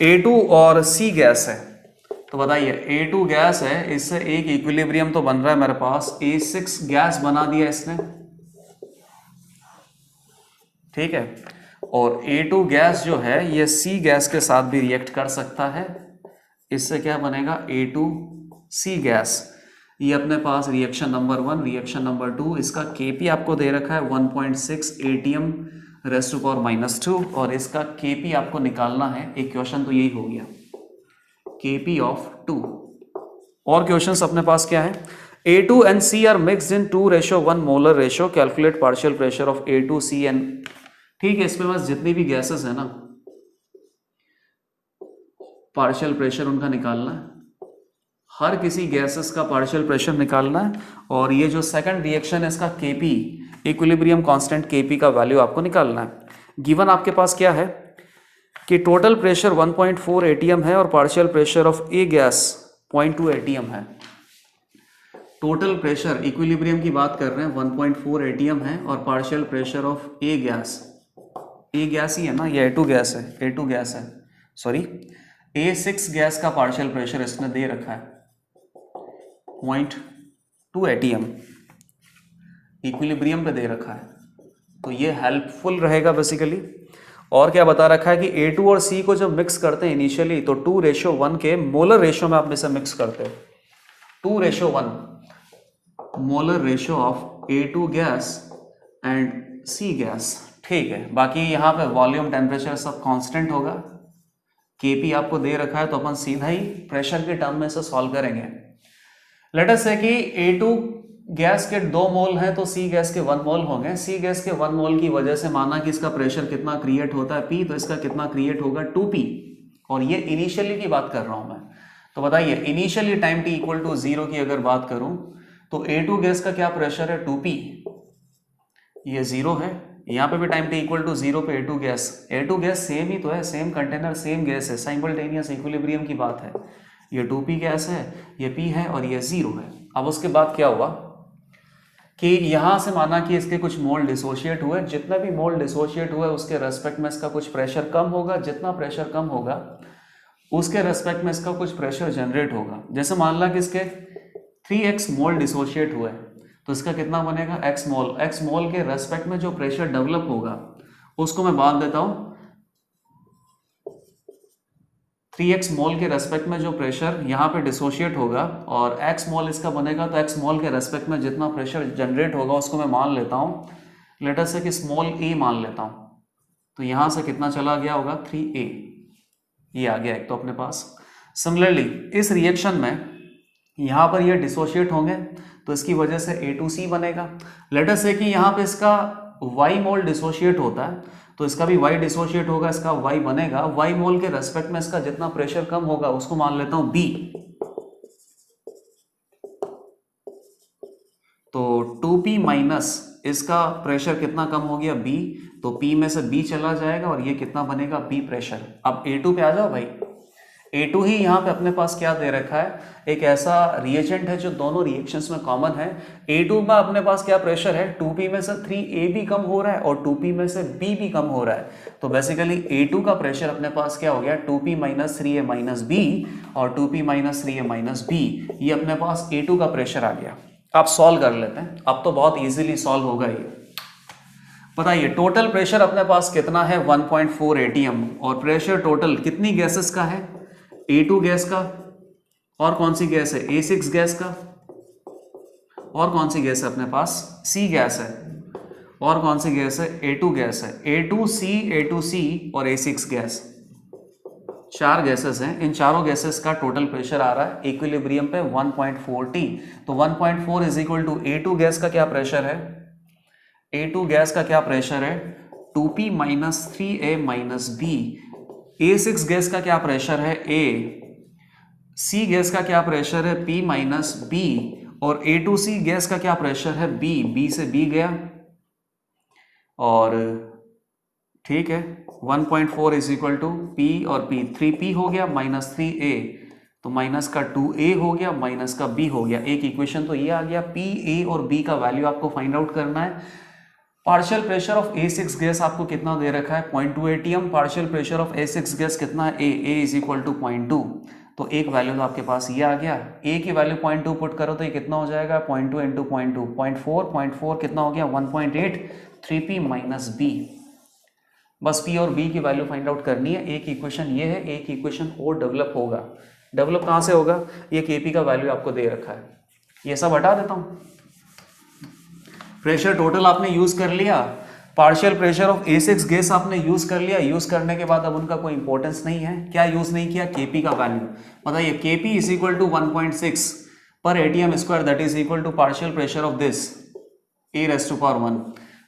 A2 और C गैस है, तो बताइए A2 गैस है, इससे एक इक्विलिब्रियम तो बन रहा है मेरे पास, A6 गैस बना दिया इसने, ठीक है। और A2 गैस जो है ये C गैस के साथ भी रिएक्ट कर सकता है, इससे क्या बनेगा? A2C gas. ये अपने पास रिएक्शन नंबर 1, रिएक्शन नंबर 2, इसका Kp आपको दे रखा है 1.6 ATM रेज़ टू पावर -2, और इसका Kp आपको निकालना है। एक क्वेश्चन तो यही हो गया, Kp ऑफ 2। और क्वेश्चंस अपने पास क्या है? A2 and C are mixed in 2:1 molar ratio, calculate partial pressure of A2, C and, ठीक है। इसमें बस जितनी भी गैसेस है ना, पार्शियल प्रेशर उनका निकालना है, हर किसी गैसेस का पार्शियल प्रेशर निकालना है, और ये जो सेकंड रिएक्शन है इसका Kp, इक्विलिब्रियम कांस्टेंट Kp का वैल्यू आपको निकालना है। गिवन आपके पास क्या है कि टोटल प्रेशर 1.4 एटीएम है और partial pressure of a gas 0.2 ATM है। टोटल प्रेशर इक्विलिब्रियम की बात कर रहे हैं, 1.4 एटीएम है और partial pressure of a gas ही है ना, ये A2 गैस है, A2 गैस है, सॉरी A6 गैस का पार्शियल प्रेशर इसने दे रखा है 0.2 एटीएम इक्विलिब्रियम पे दे रखा है, तो ये हेल्पफुल रहेगा बेसिकली। और क्या बता रखा है कि A2 और C को जब मिक्स करते हैं इनिशियली तो 2:1 के मोलर रेशियो में आप इसे मिक्स करते हो, 2:1 molar ratio of A2 gas and C gas. ठीक है, बाकी यहाँ पे वॉल्यूम टेम्परेचर सब कांस्टेंट होगा, Kp आपको दे रखा है तो अपन सीधा ही प्रेशर के टर्म में से सॉल्व करेंगे। लेट अस से कि A2 गैस के 2 मोल हैं तो C गैस के 1 मोल होंगे। C गैस के 1 मोल की वजह से माना कि इसका प्रेशर कितना क्रिएट होता है P, तो इसका कितना क्रिएट होगा 2P, और ये इनिशियली की बात कर रहा हूं मैं। तो बताइए initially time t equal to 0 की अगर बात करूं तो A2 गैस का क्या प्रेशर है 2P, ये 0 है। यहाँ पे भी टाइम t इक्वल टू 0 पे A2 गैस सेम ही तो है, सेम कंटेनर सेम गैस है, साइमल्टेनियस इक्विलिब्रियम की बात है। ये 2P गैस है, ये P है और ये 0 है। अब उसके बाद क्या हुआ कि यहां से माना कि इसके कुछ मोल डिसोशिएट हुए, जितना भी मोल डिसोशिएट हुए उसके रेस्पेक्ट में इसका कुछ प्रेशर कम होगा, जितना प्रेशर कम होगा उसके रेस्पेक्ट में इसका कुछ प्रेशर जनरेट होगा। जैसे मान ला कि इसके 3x मोल डिसोशिएट हुए तो इसका कितना बनेगा x मोल के रेस्पेक्ट में जो प्रेशर डेवलप होगा उसको मैं बांध देता हूं 3x मोल के रेस्पेक्ट में जो प्रेशर यहाँ पे डिसोशिएट होगा और x मोल इसका बनेगा, तो x मोल के रेस्पेक्ट में जितना प्रेशर जनरेट होगा उसको मैं मान लेता हूँ, लेट अस से कि स्मॉल a मान लेता हूँ। तो यहाँ से कितना चला गया होगा 3a, ये आ गया एक तो अपने पास। सिमिलरली इस रिएक्शन में यहाँ पर ये डिसोशिएट होंगे तो इसकी वजह से A2C बनेगा। लेट अस से कि यहाँ पे इसका y मोल डिसोशिएट होता है तो इसका भी y डिसोशिएट होगा, इसका y बनेगा। y मोल के रेस्पेक्ट में इसका जितना प्रेशर कम होगा उसको मान लेता हूं B, तो 2P माइनस इसका प्रेशर कितना कम हो गया B, तो P में से B चला जाएगा और ये कितना बनेगा B प्रेशर। अब A2 पे आ जाओ भाई, A2 ही यहाँ पे अपने पास क्या दे रखा है, एक ऐसा रिएजेंट है जो दोनों रिएक्शंस में कॉमन है। A2 में अपने पास क्या प्रेशर है 2P में से 3A भी कम हो रहा है और 2P में से B भी कम हो रहा है, तो बेसिकली A2 का प्रेशर अपने पास क्या हो गया 2P minus 3A minus B, और 2P minus 3A minus B, ये अपने पास A2 का प्रेशर आ गया। आप सॉल्व कर लेते हैं, अब तो बहुत इजीली सॉल्व होगा ये। बताइए टोटल प्रेशर अपने पास कितना है 1.4 एटीएम, और प्रेशर टोटल कितनी गैसेस का है A2 गैस का, और कौन सी गैस है A6 गैस का, और कौन सी गैस है अपने पास C गैस है, और कौन सी गैस है A2 गैस है, A2C और A6 गैस, 4 गैसेस हैं। इन चारों गैसेस का टोटल प्रेशर आ रहा है इक्विलिब्रियम पे 1.4T। तो 1.4 is equal to A2 gas का क्या प्रेशर है, A2 गैस का क्या प्रेशर है 2P minus 3A minus B। A6 gas का क्या प्रेशर है A, C गैस का क्या प्रेशर है P माइनस B, और A2C गैस का क्या प्रेशर है B से B गया, और ठीक है 1.4 इज इक्वल टू P और P 3P हो गया माइनस 3A, तो माइनस का 2A हो गया माइनस का B हो गया। एक इक्वेशन तो ये आ गया। P, A और B का वैल्यू आपको फाइंड आउट करना है। Partial pressure of A6 gas आपको कितना दे रखा है 0.2 ATM, partial pressure of A6 gas कितना है A इज इक्वल टू 0.2, तो एक वैल्यू तो आपके पास ये आ गया। A की वैल्यू 0.2 पुट करो तो ये कितना हो जाएगा 0.2 इंटू 0.2 0.4 कितना हो गया 1.8 3P माइनस B। बस P और B की वैल्यू फाइंड आउट करनी है। एक इक्वेशन ये है, एक इक्वेशन और डेवलप होगा। डेवलप कहाँ से होगा, ये Kp का वैल्यू आपको दे रखा है, ये सब हटा देता हूँ। प्रेशर टोटल आपने यूज कर लिया, partial pressure of A6 gas आपने यूज कर लिया। यूज करने के बाद अब उनका कोई इंपॉर्टेंस नहीं है। क्या यूज नहीं किया Kp का वैल्यू, बताइए Kp इज इक्वल टू 1.6 पर atm square, that is equal to partial pressure of this A raise to power 1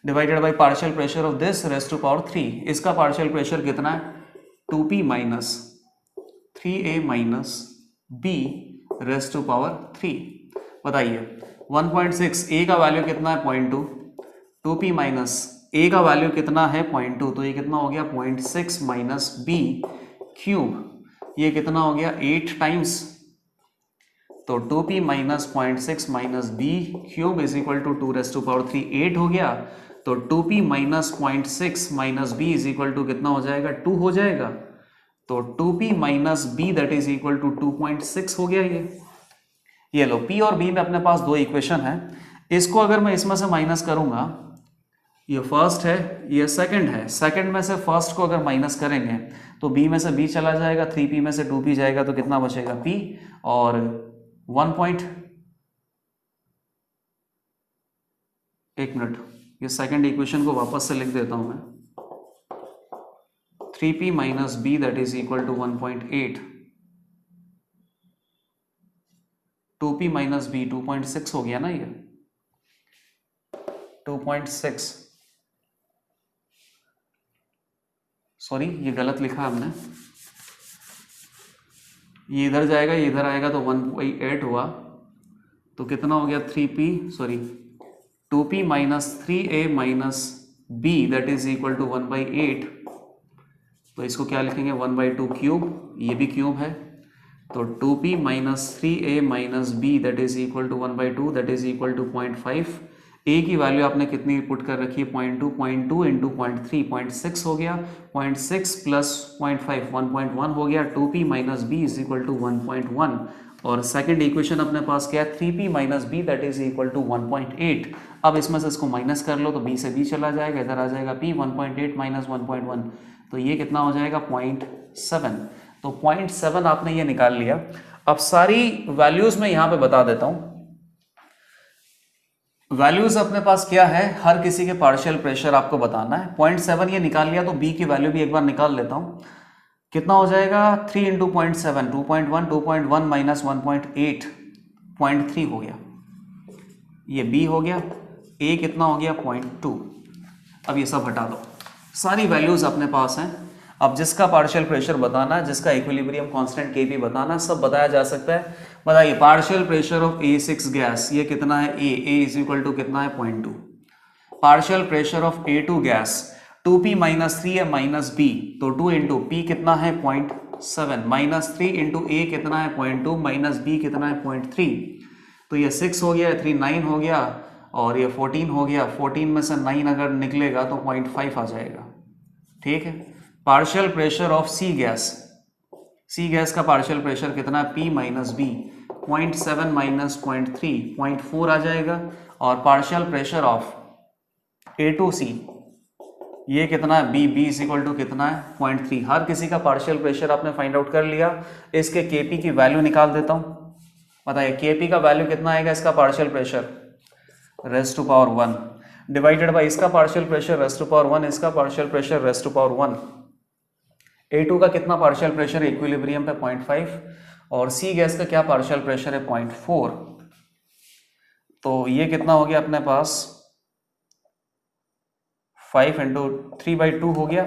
divided by partial pressure of this raise to power 3। इसका partial pressure कितना है 2P minus 3A minus B raise to power 3। बताइए 1.6 A का value कितना है 0.2, 2P minus ए का value कितना है 0.2, तो ये कितना हो गया 0.6 माइनस बी क्यूब, ये कितना हो गया 8 टाइम्स, तो 2p minus 0.6 minus B cube is equal to 2⁻³ 8 हो गया, तो 2p minus 0.6 minus B is equal to कितना हो जाएगा 2 हो जाएगा, तो 2p minus B that is equal to 2.6 हो गया ये लो p और b में अपने पास दो इक्वेशन है, इसको अगर मैं इसमें से माइनस करूंगा, ये फर्स्ट है ये सेकंड है, सेकंड में से फर्स्ट को अगर माइनस करेंगे तो b में से b चला जाएगा, 3p में से 2p जाएगा, तो कितना बचेगा p, और 1 मिनट, ये सेकंड इक्वेशन को वापस से लिख देता हूं मैं, 3p minus B that is equal to 1.8, 2p minus B 2.6 हो गया ना, ये 2.6, सॉरी ये गलत लिखा हमने, ये इधर जाएगा ये इधर आएगा, तो 1/8 हुआ, तो कितना हो गया 2p minus 3a minus b that is equal to 1/8, तो इसको क्या लिखेंगे 1/2 क्यूब, ये भी क्यूब है, तो 2p minus 3a minus b that is equal to 1/2 that is equal to 0.5, a की वैल्यू आपने कितनी पुट कर रखी है 0.2 इंटू 0.3 0.6 हो गया, 0.6 प्लस 0.5 1.1 हो गया, 2p minus b is equal to 1.1, और सेकंड इक्वेशन अपने पास क्या है 3p minus b that is equal to 1.8, अब इसमें से इसको माइनस कर लो तो b से b चला जाएगा, इधर आ जाएगा p, 1.8 माइनस 1.1, तो ये कितना हो जाएगा 0.7, तो 0.7 आपने ये निकाल लिया। अब सारी वैल्यूज मैं यहां पे बता देता हूं, वैल्यूज अपने पास क्या है, हर किसी के पार्शियल प्रेशर आपको बताना है, 0.7 ये निकाल लिया, तो b की वैल्यू भी एक बार निकाल लेता हूं, कितना हो जाएगा 3 इंटू 0.7 2.1 2.1 माइनस 1.8 0.3 हो गया, ये b हो गया, a कितना हो गया 0.2, अब ये सब हटा दो, सारी वैल्यूज अपने पास हैं, अब जिसका पार्शियल प्रेशर बताना है, जिसका इक्विलिब्रियम कांस्टेंट Kp बताना है, सब बताया जा सकता है। बताइए partial pressure of A6 gas, ये कितना है A इज इक्वल टू कितना है 0.2, partial pressure of A2 gas 2p minus 3a minus b, तो 2 इंटू p कितना है 0.7 माइनस 3 इंटू a कितना है 0.2 माइनस b कितना है 0.3, तो ये 6 हो गया, 3 9 हो गया, और ये 14 हो गया, 14 में से 9 अगर निकलेगा तो 0.5 आ जाएगा, ठीक है। Partial pressure of C gas का पार्शियल प्रेशर कितना है p माइनस बी, 0.7 माइनस 0.3 0.4 आ जाएगा, और पार्शियल प्रेशर ऑफ A2C ये कितना है b इज इक्वल टू कितना है 0.3, हर किसी का पार्शियल प्रेशर आपने फाइंड आउट कर लिया, इसके Kp की वैल्यू निकाल देता हूं, बताइए Kp का वैल्यू कितना आएगा, इसका partial pressure raise to power 1 divided by इसका partial pressure raise to power 1, इसका partial pressure raise to power 1, A2 का कितना पार्शियल प्रेशर इक्विलिब्रियम पे 0.5, और C गैस का क्या पार्शियल प्रेशर है 0.4, तो ये कितना हो गया अपने पास 5 इंटू 3/2 हो गया,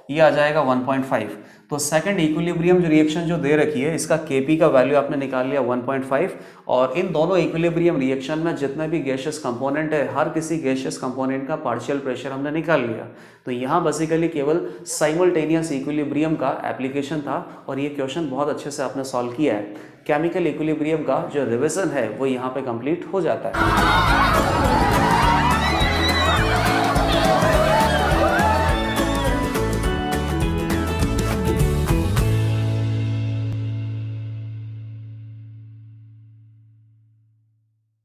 ये आ जाएगा 1.5, तो सेकंड इक्विलिब्रियम जो रिएक्शन जो दे रखी है, इसका Kp का वैल्यू आपने निकाल लिया 1.5, और इन दोनों इक्विलिब्रियम रिएक्शन में जितने भी गैसियस कंपोनेंट है, हर किसी गैसियस कंपोनेंट का पार्शियल प्रेशर हमने निकाल लिया, तो यहाँ बेसिकली केवल साइमल्टेनियस इक्विलिब्रियम का एप्लीकेशन था, और ये क्वेश्चन बहुत अच्छे से आपने सॉल्व किया है। केमिकल इक्विलिब्रियम का जो रिविजन है वो यहाँ पे कंप्लीट हो जाता है।